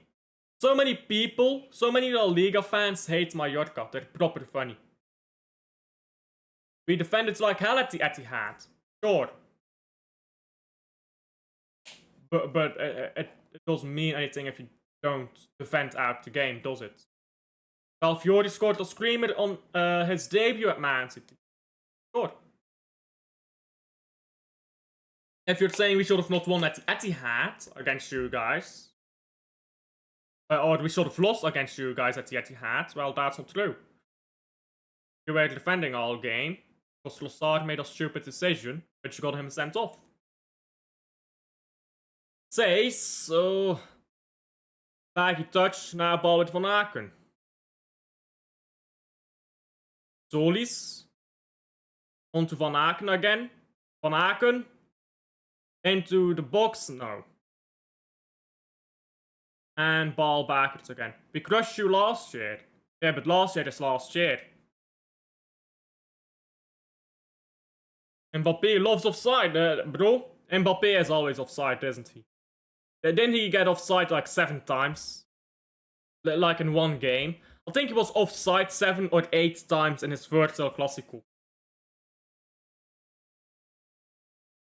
So many people, so many La Liga fans hate Mallorca. They're proper funny. We defended like hell at the Etihad. Sure. But it doesn't mean anything if you don't defend out the game, does it? Calafiori scored a screamer on his debut at Man City. Sure. If you're saying we should have not won at the Etihad against you guys, or we should have lost against you guys at the Etihad, well, that's not true. You were defending all game, because Lossard made a stupid decision, which got him sent off. Says, so... Baggy touch, now ball with Van Aken. Solis. On to Van Aken again. Van Aken. Into the box, no. And ball backwards again. We crushed you last year. Yeah, but last year is last year. Mbappé loves offside, bro. Mbappé is always offside, isn't he? Didn't he get offside like 7 times? Like in one game. I think he was offside 7 or 8 times in his first El Clasico.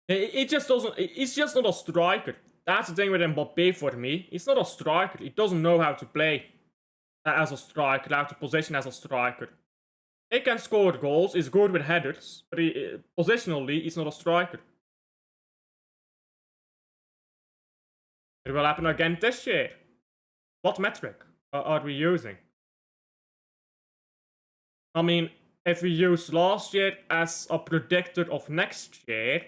It just doesn't. He's just not a striker. That's the thing with Mbappé for me. He's not a striker. He doesn't know how to play as a striker, how to position as a striker. He can score goals. He's good with headers, but positionally, he's not a striker. It will happen again this year. What metric are we using? I mean, if we use last year as a predictor of next year,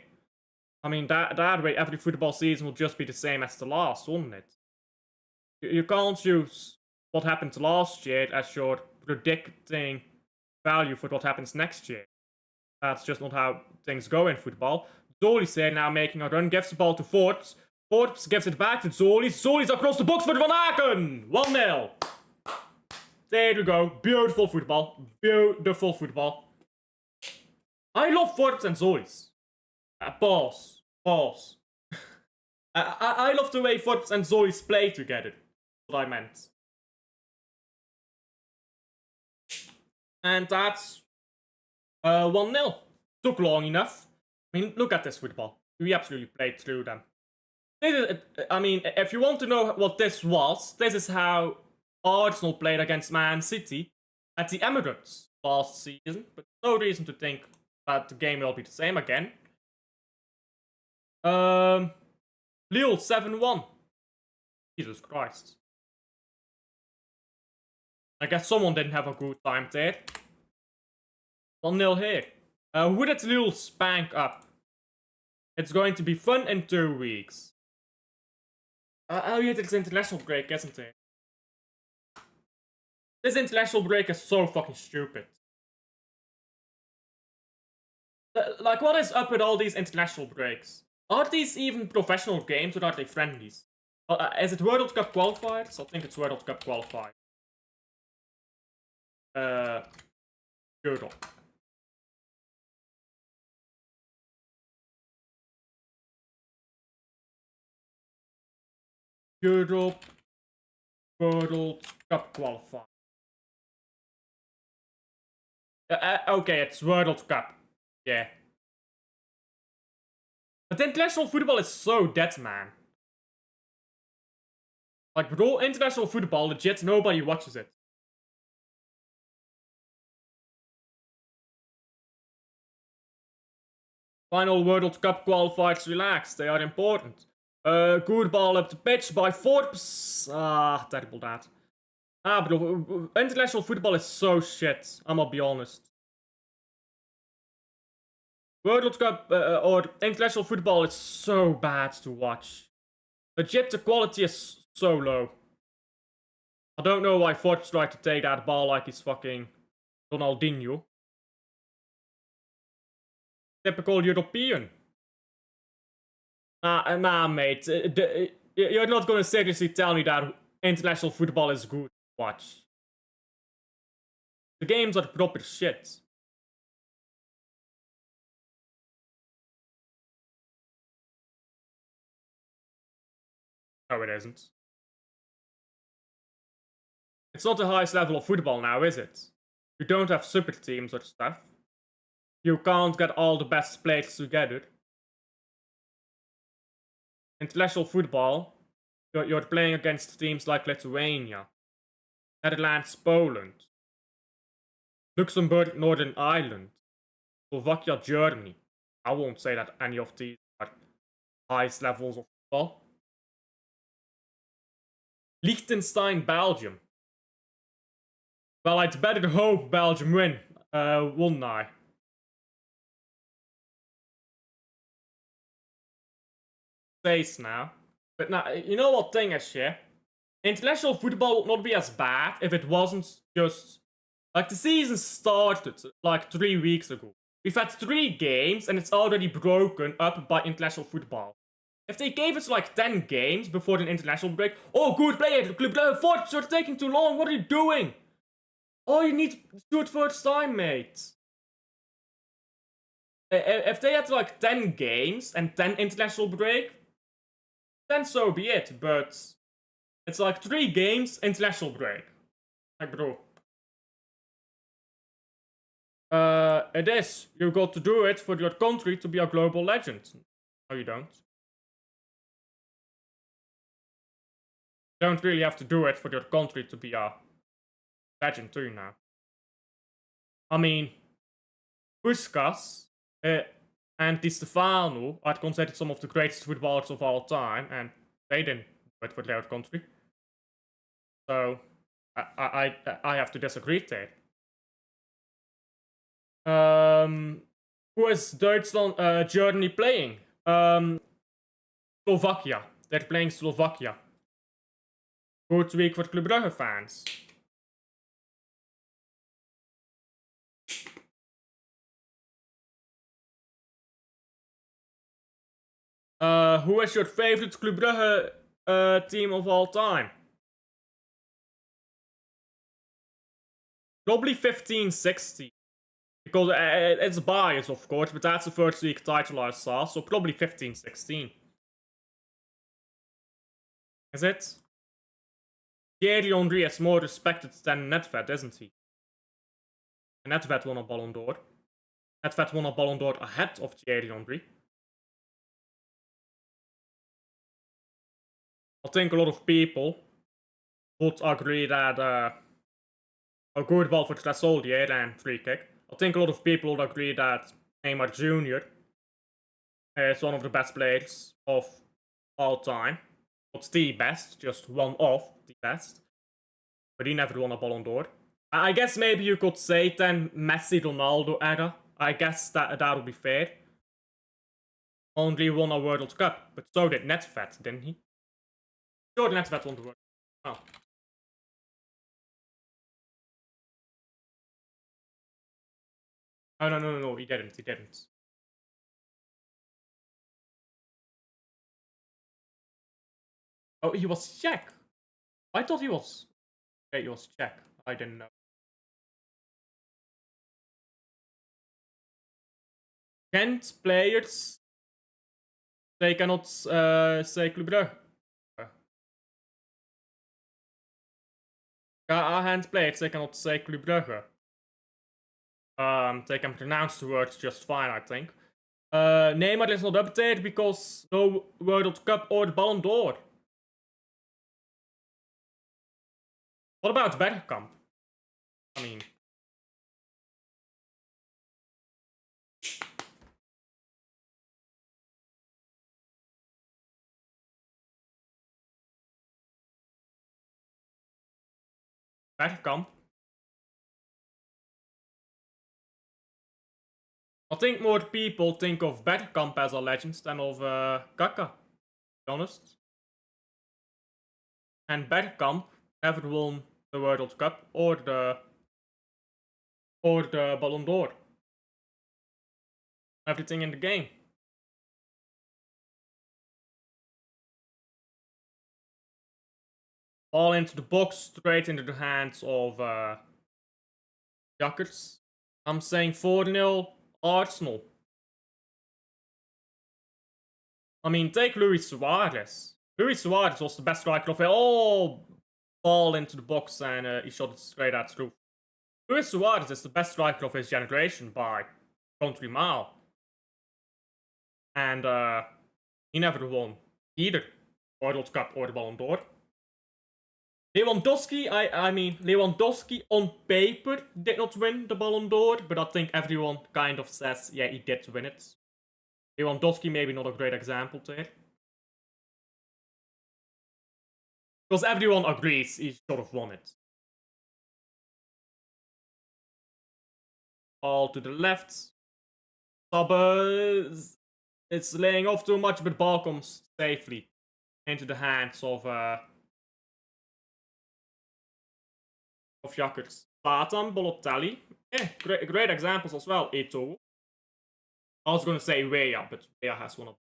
I mean, that way every football season will just be the same as the last, won't it? You can't use what happened last year as your predicting value for what happens next year. That's just not how things go in football. Zoli's here now making a run, gives the ball to Forbes. Forbes gives it back to Zoli. Zoli's across the box for Van Aken! 1-0. There you go. Beautiful football. Beautiful football. I love Forbes and Zoli's. Pause. I love the way Forbes and Zoli's play together. That's what I meant. And that's 1-0. Took long enough. I mean, look at this football. We absolutely played through them. I mean, if you want to know what this was, this is how Arsenal played against Man City at the Emirates last season, but no reason to think that the game will be the same again. Lille 7-1. Jesus Christ. I guess someone didn't have a good time there. 1-0 here. Who did Lille spank up? It's going to be fun in 2 weeks. Oh yeah, it's international break, isn't it? This international break is so fucking stupid. Like, what is up with all these international breaks? Are these even professional games or are they friendlies? Is it World Cup qualifiers? I think it's World Cup qualifiers. Europe. Europe World Cup qualifier. Okay, it's World Cup. Yeah. But international football is so dead, man. Like, bro, international football, legit, nobody watches it. Final World Cup qualifiers, relax, they are important. Good ball up the pitch by Forbes. Ah, terrible that. Ah, bro, international football is so shit, I'm gonna be honest. World Cup or international football is so bad to watch. Legit, the quality is so low. I don't know why Forbes tried to take that ball like he's fucking Ronaldinho. Typical European. Nah, mate. You're not gonna seriously tell me that international football is good to watch. The games are proper shit. No, it isn't. It's not the highest level of football now, is it? You don't have super teams or stuff. You can't get all the best players together. International football, you're playing against teams like Lithuania, Netherlands, Poland, Luxembourg, Northern Ireland, Slovakia, Germany. I won't say that any of these are highest levels of football. Liechtenstein, Belgium. Well, I'd better hope Belgium win, wouldn't I? Face now. But now, you know what thing is, yeah? International football would not be as bad if it wasn't just... Like, the season started, like, 3 weeks ago. We've had 3 games, and it's already broken up by international football. If they gave us, like, 10 games before the international break... Oh, good player! Forbes, you're taking too long! What are you doing? Oh, you need to do it first time, mate. If they had, like, 10 games and 10 international break... Then so be it, but... It's like 3 games, international break. Like, bro. It is. You got to do it for your country to be a global legend. No, you don't. You don't really have to do it for your country to be a legend, do you now? I mean, Puskas and Di Stefano are considered some of the greatest footballers of all time, and they didn't do it for their country. So, I have to disagree there. Who is Duitsland, Germany playing? Slovakia. They're playing Slovakia. Good week for Club Brugge fans. Who is your favorite Club Brugge team of all time? Probably 15-16. Because it's biased, of course, but that's the first week title I saw, so probably 15-16. Is it? Thierry Henry is more respected than Nedved, isn't he? Nedved won a Ballon d'Or. Nedved won a Ballon d'Or ahead of Thierry Henry. I think a lot of people would agree that a good ball for Tressoldier and free kick. I think a lot of people would agree that Neymar Jr. is one of the best players of all time. Not the best, just one of the best. But he never won a Ballon d'Or. I guess maybe you could say then Messi Ronaldo era. I guess that would be fair. Only won a World Cup, but so did Nedved, didn't he? Sure, Nedved won the World Cup. Oh. Oh, no, he didn't. Oh, he was Czech. I thought he was... Okay, he was Czech. I didn't know. Gent players... They cannot say Club Brugge. KAA hand players, they cannot say Club Brugge. They can pronounce the words just fine, I think. Neymar is not up there because no World Cup or the Ballon d'Or. What about Bergkamp? I mean... Bergkamp? I think more people think of Bergkamp as a legend than of KAA, to be honest. And Bergkamp never won the World Cup or the Ballon d'Or. Everything in the game. Ball into the box, straight into the hands of Jackers. I'm saying 4-0 Arsenal. I mean, take Luis Suarez. Luis Suarez was the best striker of it. Oh, ball into the box and he shot it straight at through. Luis Suarez is the best striker of his generation by country mile. And he never won either World Cup or the Ballon d'Or. Lewandowski, I mean, Lewandowski on paper did not win the Ballon d'Or, but I think everyone kind of says, yeah, he did win it. Lewandowski maybe not a great example there. Because everyone agrees he should have won it. All to the left. Sabes it's laying off too much, but ball comes safely into the hands of Jackers. Zlatan, Balotelli. Yeah, great examples as well. Eto'o. I was gonna say Weah, but Weah has one of them.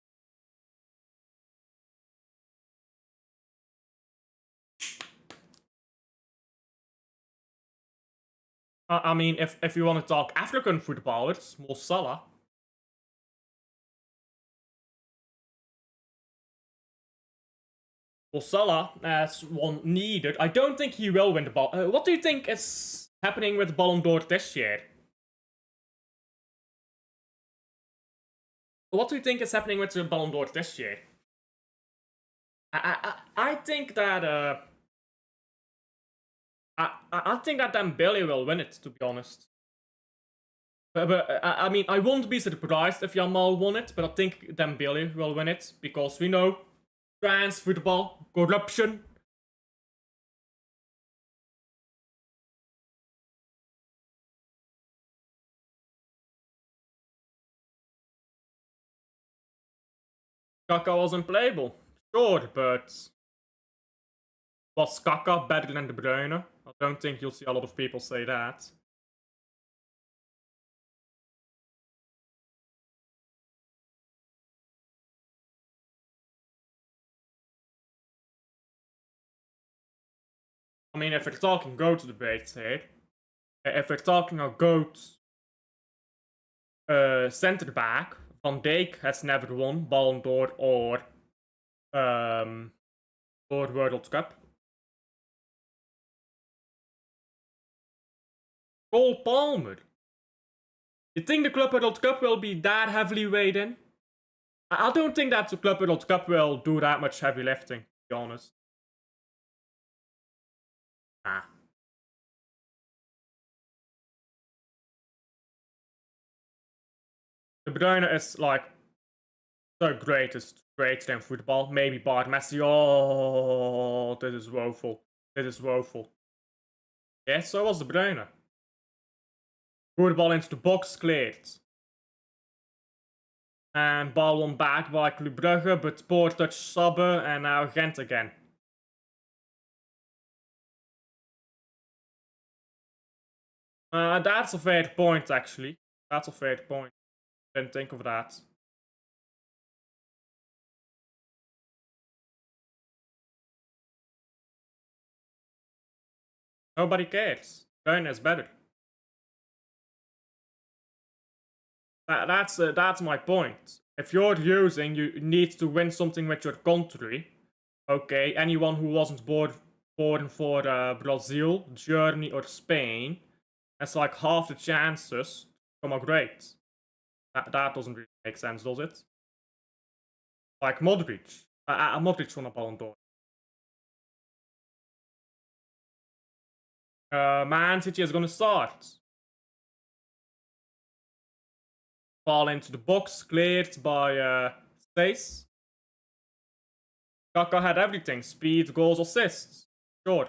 I mean, if you want to talk African footballers, Mo Salah. Mo Salah has one needed. I don't think he will win the ball. What do you think is happening with the Ballon d'Or this year? What do you think is happening with the Ballon d'Or this year? I think that I think that Dembele will win it, to be honest. But I mean, I won't be surprised if Yamal won it, but I think Dembele will win it because we know France football, corruption. KAA was unplayable, sure, but was KAA better than De Bruyne? I don't think you'll see a lot of people say that. I mean, if we're talking GOAT debates here, if we're talking a GOAT centre back, Van Dijk has never won Ballon d'Or or World Cup. Cole Palmer. You think the Club World Cup will be that heavily weighed in? I don't think that the Club World Cup will do that much heavy lifting, to be honest. Nah. De Bruyne is like the greatest in football. Maybe Bart Messi. Oh, this is woeful. This is woeful. Yeah, so was De Bruyne. Good ball into the box, cleared. And ball won back by Club Brugge, but poor touch Sabbe, and now Gent again. That's a fair point, actually. That's a fair point. Didn't think of that. Nobody cares. Bruyne is better. That's my point. If you're using, you need to win something with your country. Okay, anyone who wasn't born for Brazil, Germany, or Spain has like half the chances to become a great. That doesn't really make sense, does it? Like Modric. Modric won a Ballon d'Or. Man City is gonna start. Ball into the box, cleared by Stace. KAA had everything: speed, goals, assists. Sure.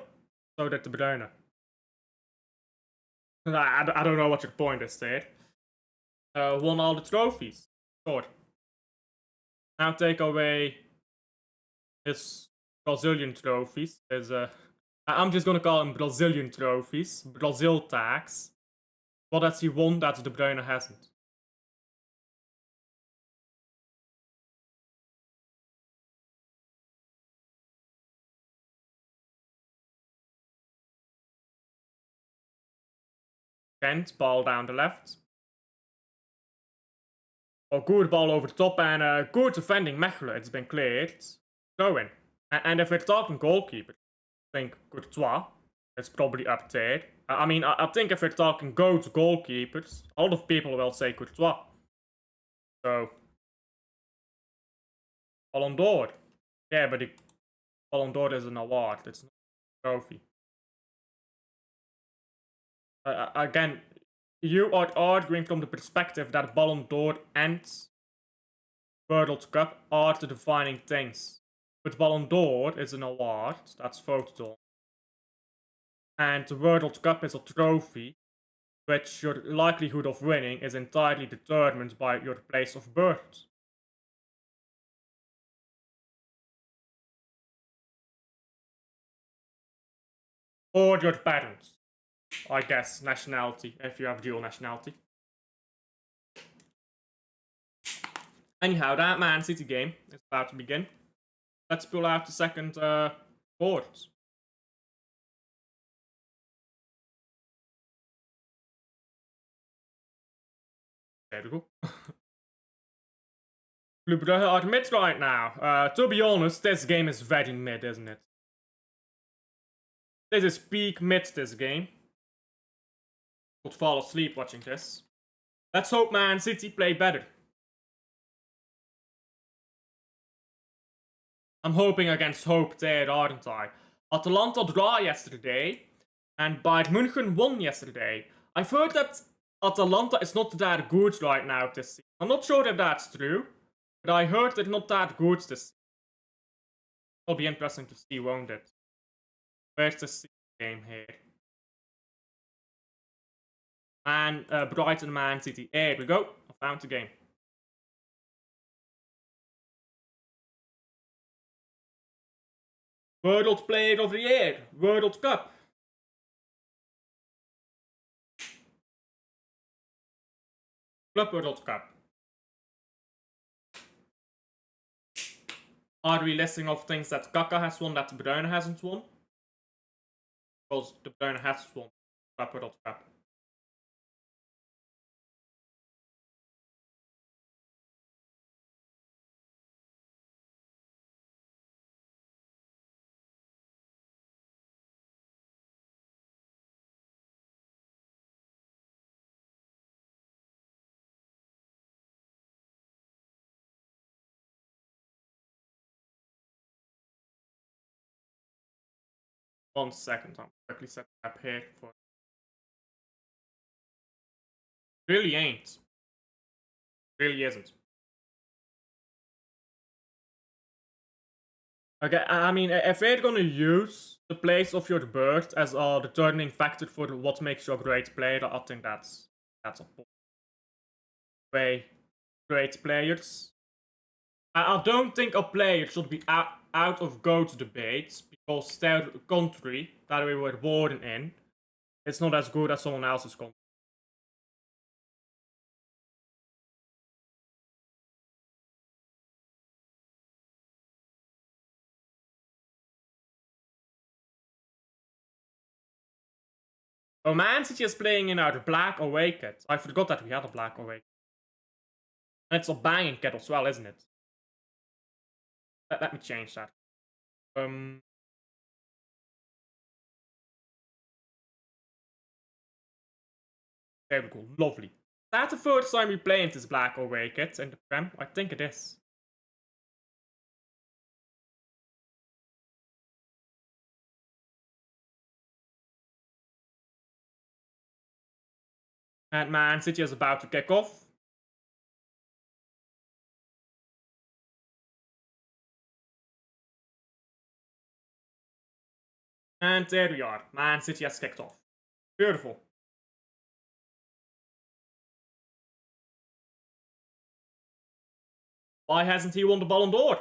So did De Bruyne. I don't know what your point is there. Won all the trophies. Sure. Now take away his Brazilian trophies. I'm just gonna call them Brazilian trophies. Brazil tags. What has he won that De Bruyne hasn't? Gent, ball down the left. Oh, good ball over the top and good defending Mechelen. It's been cleared. Throw in. And if we're talking goalkeeper, I think Courtois is probably up there. I mean, I think if we're talking go-to goalkeepers, a lot of people will say Courtois. So, Ballon d'Or. Yeah, but the Ballon d'Or is an award. It's not a trophy. Again, you are arguing from the perspective that Ballon d'Or and World Cup are the defining things. But Ballon d'Or is an award that's voted on. And the World Cup is a trophy, which your likelihood of winning is entirely determined by your place of birth. Or your parents. I guess nationality, if you have dual nationality. Anyhow, that Man City game is about to begin. Let's pull out the second board. There we go. Club Brugge are mid right now. To be honest, this game is very mid, isn't it? This is peak mid, this game. Could fall asleep watching this. Let's hope Man City play better. I'm hoping against hope there, aren't I? Atalanta draw yesterday, and Bayern München won yesterday. I've heard that Atalanta is not that good right now this season. I'm not sure if that's true, but I heard they're not that good this season. It'll be interesting to see, won't it? Where's the game here? And Brighton Man City. Here we go. I found the game. World Player of the Year. World Cup. Club World Cup. Are we listing off things that KAA has won that De Bruyne hasn't won? Because De Bruyne has won Club World Cup. 1 second, I'm quickly setting up here for. Really ain't. Really isn't. Okay, I mean, if we're gonna use the place of your birth as a determining factor for what makes you a great player, I think that's a way. Great players. I don't think a player should be out of GOAT debates because their country that we were born in is not as good as someone else's country. Oh, Man City is playing in our Black away kit. I forgot that we had a Black away kit. And it's a banging kit as well, isn't it? Let me change that. There we go. Lovely. That's the first time we play in this Black away kit in the Prem. I think it is. And Man City is about to kick off. And there we are. Man City has kicked off. Beautiful. Why hasn't he won the Ballon d'Or?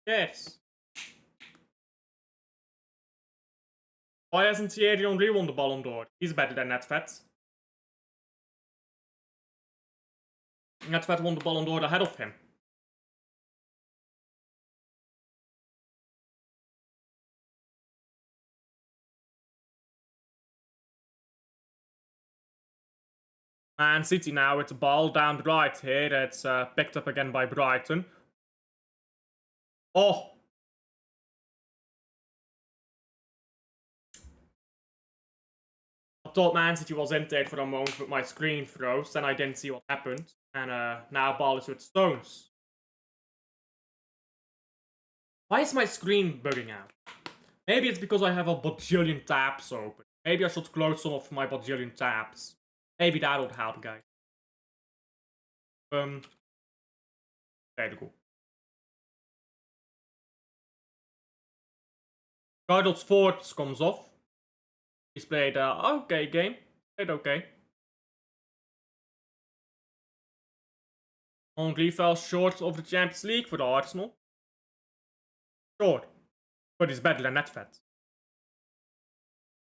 Yes. Why hasn't Thierry Henry won the Ballon d'Or? He's better than Nedved. Nedved won the Ballon d'Or ahead of him. Man City now with the ball down the right here. It's picked up again by Brighton. Oh! I thought Man City was in there for a moment, but my screen froze. Then I didn't see what happened. And now ball is with Stones. Why is my screen bugging out? Maybe it's because I have a bajillion tabs open. Maybe I should close some of my bajillion tabs. Maybe that would help, guys. There we go. Cardinals Forbes comes off. He's played okay game. Played okay. Only fell short of the Champions League for the Arsenal. Short. But he's better than Nedved.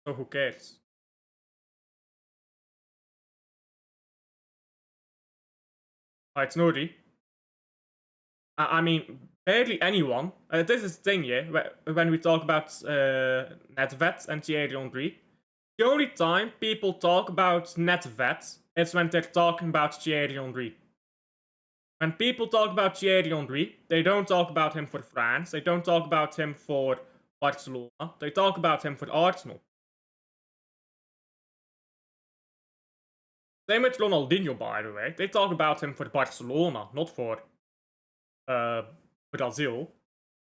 So who cares? It's Nuri. I mean, barely anyone. This is the thing, yeah. When we talk about Nedved and Thierry Henry, the only time people talk about Nedved is when they're talking about Thierry Henry. When people talk about Thierry Henry, they don't talk about him for France. They don't talk about him for Barcelona. They talk about him for Arsenal. Same with Ronaldinho, by the way. They talk about him for Barcelona, not for Brazil.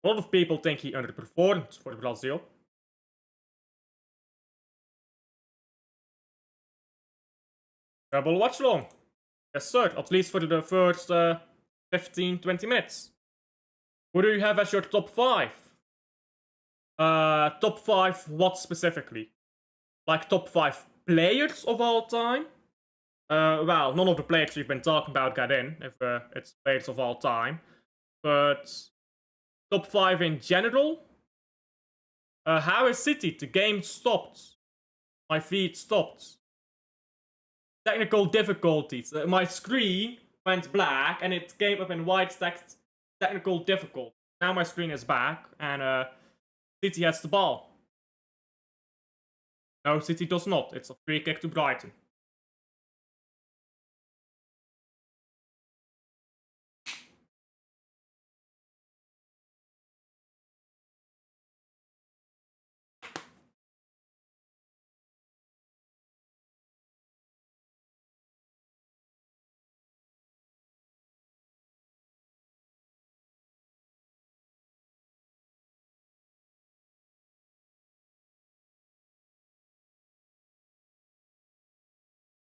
A lot of people think he underperformed for Brazil. Double Watchalong. Yes, sir. At least for the first 15-20 minutes. Who do you have as your top 5? Top 5 what specifically? Like top 5 players of all time? Well, none of the players we've been talking about got in, if it's players of all time. But top 5 in general? How is City? The game stopped. My feed stopped. Technical difficulties. My screen went black and it came up in white text. Technical difficulty. Now my screen is back and City has the ball. No, City does not. It's a free kick to Brighton.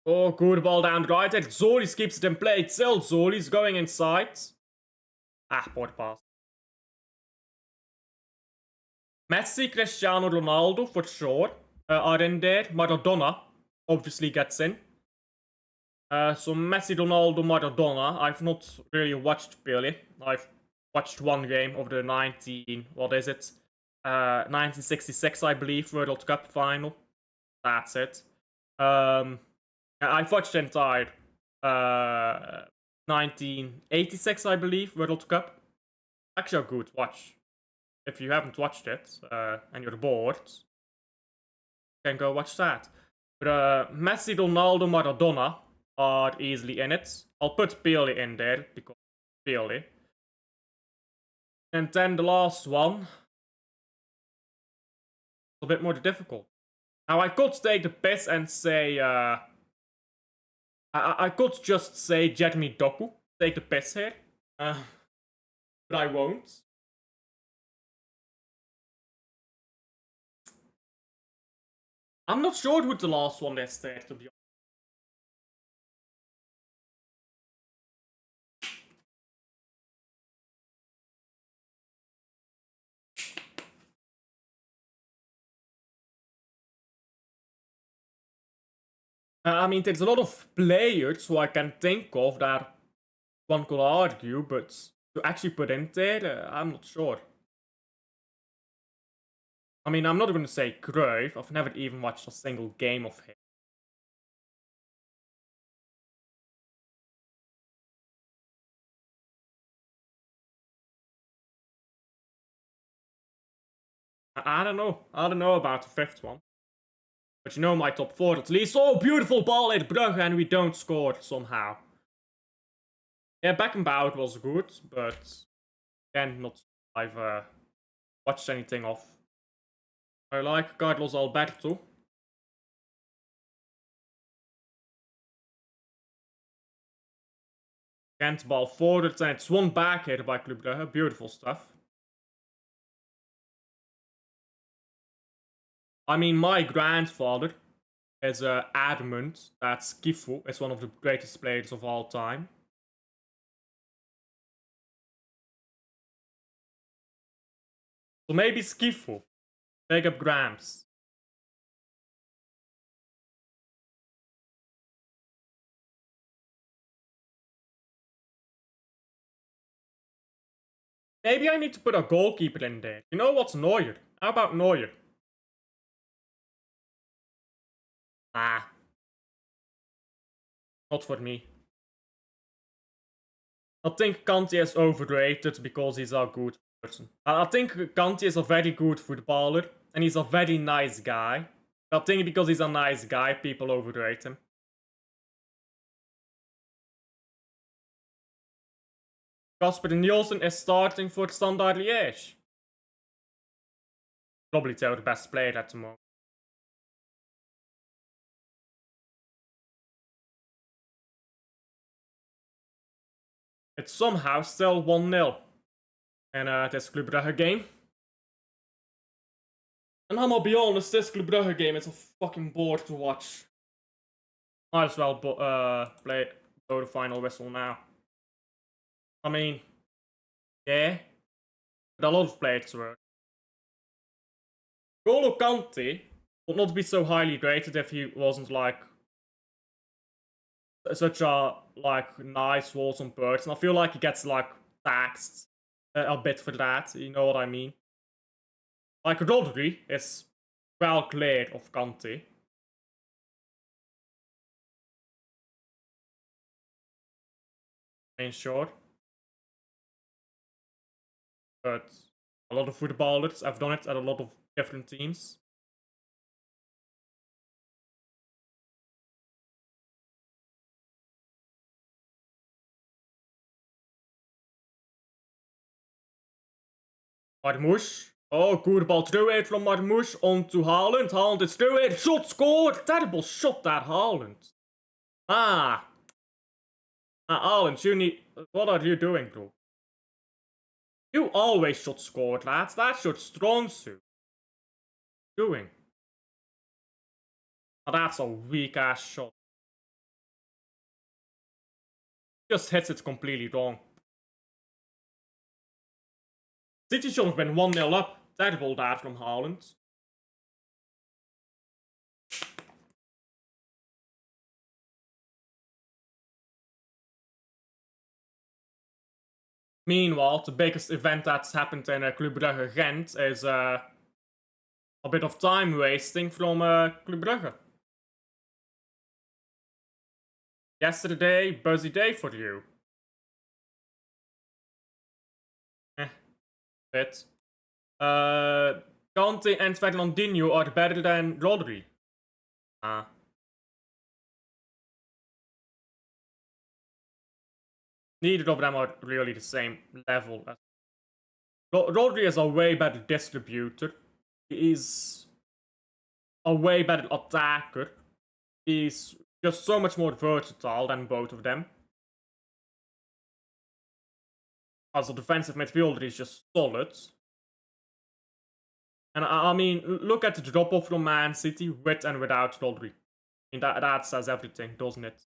Oh, good ball down the right. Zolis keeps it in play. It's still Zolis going inside. Ah, poor pass. Messi, Cristiano Ronaldo for sure are in there. Maradona obviously gets in. So Messi, Ronaldo, Maradona. I've not really watched Billy. I've watched one game of the 1966, I believe, World Cup final. That's it. I've watched the entire 1986, I believe, World Cup. Actually, a good watch. If you haven't watched it and you're bored, you can go watch that. But Messi, Ronaldo, Maradona are easily in it. I'll put Pelé in there because Pelé. And then the last one, a bit more difficult. Now I could take the piss and say, I could just say Jeremy Doku, take the piss here, but I won't. I'm not sure who the last one is there, to be honest. I mean, there's a lot of players who I can think of that one could argue, but to actually put in there, I'm not sure. I mean, I'm not going to say Cruyff. I've never even watched a single game of him. I don't know. I don't know about the fifth one. But you know my top four at least. Oh, beautiful ball at Brugge, and we don't score somehow. Yeah, Beckenbauer was good, but again, not I've watched anything of. I like Carlos Alberto. Gent ball forward, and it's one back here by Club Brugge. Beautiful stuff. I mean, my grandfather is adamant that Skifu is one of the greatest players of all time. So maybe Skifu. Take up Grams. Maybe I need to put a goalkeeper in there. You know what's Neuer? How about Neuer? Ah. Not for me. I think Kanté is overrated because he's a good person. I think Kanté is a very good footballer and he's a very nice guy. I think because he's a nice guy, people overrate him. Casper Nielsen is starting for Standard Liège. Probably their best player at the moment. It's somehow still 1-0 in this Club Brugge game. And I'm gonna be honest, this Club Brugge game is a fucking bore to watch. Might as well blow the final whistle now. I mean, yeah, but a lot of players were. Golo Kanté would not be so highly rated if he wasn't like such a nice, wholesome person. I feel like he gets like taxed a bit for that. You know what I mean? Like Rodri is well clear of Kanté. In short, but a lot of footballers have done it at a lot of different teams. Marmoush. Oh, good ball through it from Marmoush onto Haaland. Haaland is through it. Shot scored. Terrible shot that Haaland. Ah. Haaland, you need... What are you doing, bro? You always should score, lads. That's your strong suit. Doing. Oh, that's a weak ass shot. just hits it completely wrong. City should have been 1-0 up. Terrible that from Haaland. Meanwhile, the biggest event that's happened in Club Brugge Gent is a bit of time wasting from Club Brugge. Yesterday, busy day for you. Bit. Kante and Fernandinho are better than Rodri. Neither of them are really the same level. Rodri is a way better distributor. He is a way better attacker. He's just so much more versatile than both of them. As a defensive midfielder, he's just solid. And I mean, look at the drop-off from Man City with and without Rodri. I mean, that says everything, doesn't it?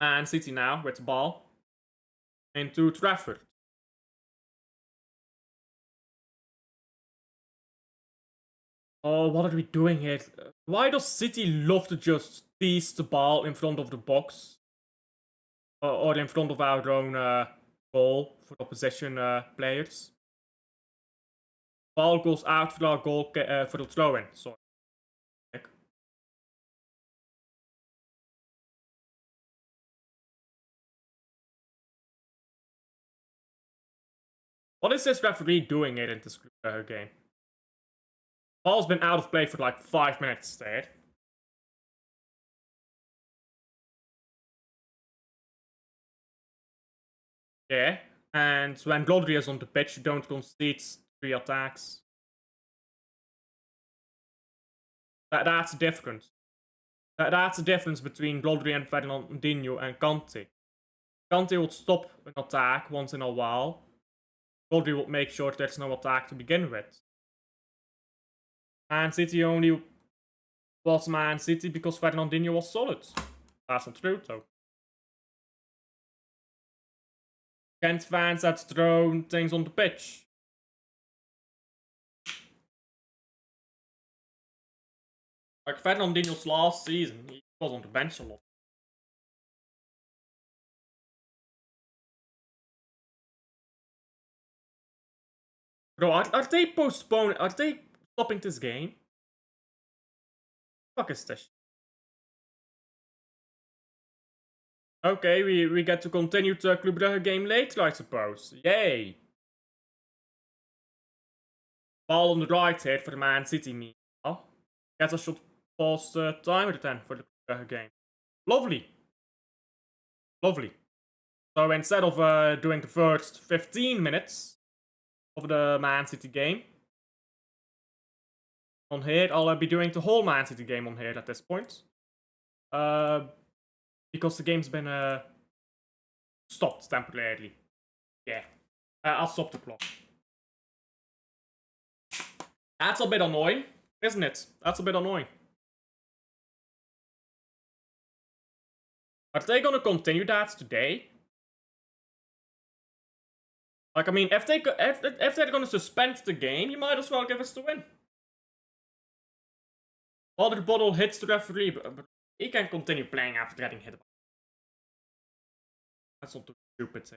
Man City now with the ball into Trafford. Oh, what are we doing here? Why does City love to just tease the ball in front of the box? Or in front of our own goal for opposition players? Ball goes out for our goal for the throw-in. Sorry. What is this referee doing here in this game? Ball's been out of play for like 5 minutes there. Yeah, and when Rodri is on the pitch, you don't concede 3 attacks. That's the difference. That's the difference between Rodri and Fernandinho and Kante. Kante will stop an attack once in a while. Rodri will make sure there's no attack to begin with. Man City only was Man City because Fernandinho was solid. That's not true, though. Gent fans had thrown things on the pitch. Like Fernandinho's last season, he was on the bench a lot. Bro, are they postponing? Are they stopping this game? Fuck is this? Okay, we get to continue the Club Brugge game later, I suppose. Yay! Ball on the right here for the Man City meanwhile. Guess I should pause the timer then for the Club Brugge game. Lovely. Lovely. So instead of doing the first 15 minutes of the Man City game on here, I'll be doing the whole Man City game on here at this point. Because the game's been stopped temporarily. Yeah. I'll stop the clock. That's a bit annoying, isn't it? That's a bit annoying. Are they gonna continue that today? Like, I mean, if they're gonna suspend the game, you might as well give us the win. Water bottle hits the referee, but he can continue playing after getting hit. That's not too stupid.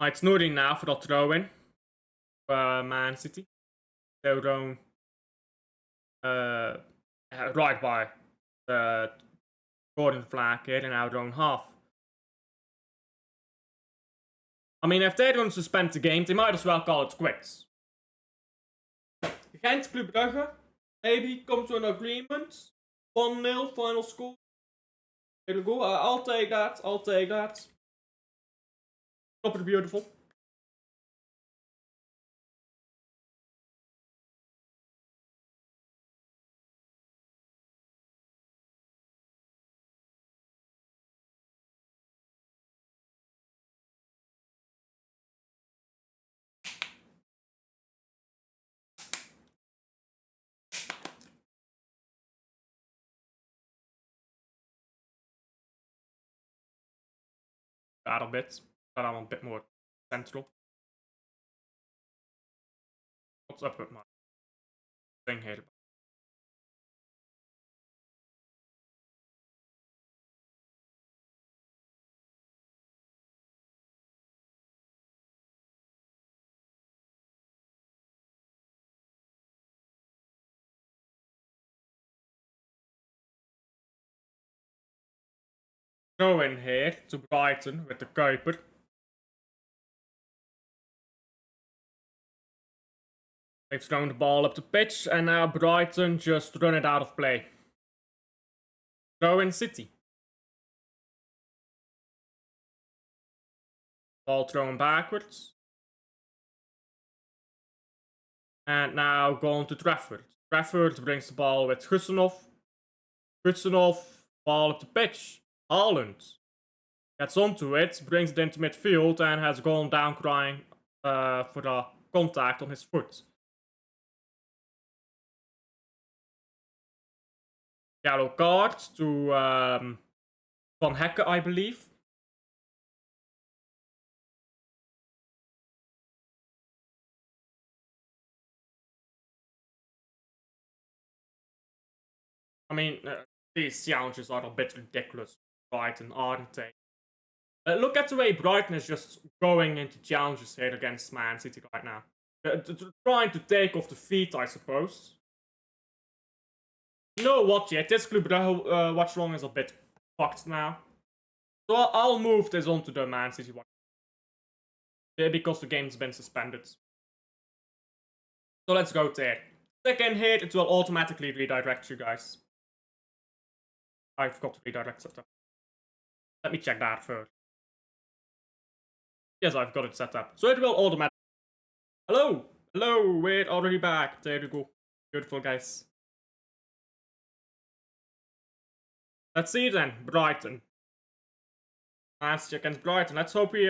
It's Nouri now for that throw-in. Man City. They're going right by the Gordon flag here in our own half. I mean, if they're going to suspend the game, they might as well call it quits. Gent Club Brugge, maybe come to an agreement. 1-0 final score. There we go. I'll take that. I'll take that. Proper beautiful. that a bit, but I'm a bit more central. What's up with my thing here? Throw in here to Brighton with the Kuiper. They've thrown the ball up the pitch, and now Brighton just run it out of play. Throw in City. Ball thrown backwards. And now going to Trafford. Trafford brings the ball with Gussenov. Gussenov, ball up the pitch. Haaland gets onto it, brings it into midfield, and has gone down crying for the contact on his foot. Yellow card to Van Hekke, I believe. I mean, these challenges are a bit ridiculous, Brighton, aren't they? Look at the way Brighton is just going into challenges here against Man City right now. Trying to take off the feet, I suppose. You know what, yet this Club Brugge Watchalong is a bit fucked now. So I'll move this onto the Man City one. Because the game's been suspended. So let's go there. Second hit, it will automatically redirect you guys. I forgot to redirect setup. Let me check that first. Yes, I've got it set up. So it will automatically... Hello! Hello! We're already back. There you go. Beautiful, guys. Let's see then. Brighton. Man City against Brighton. Let's hope we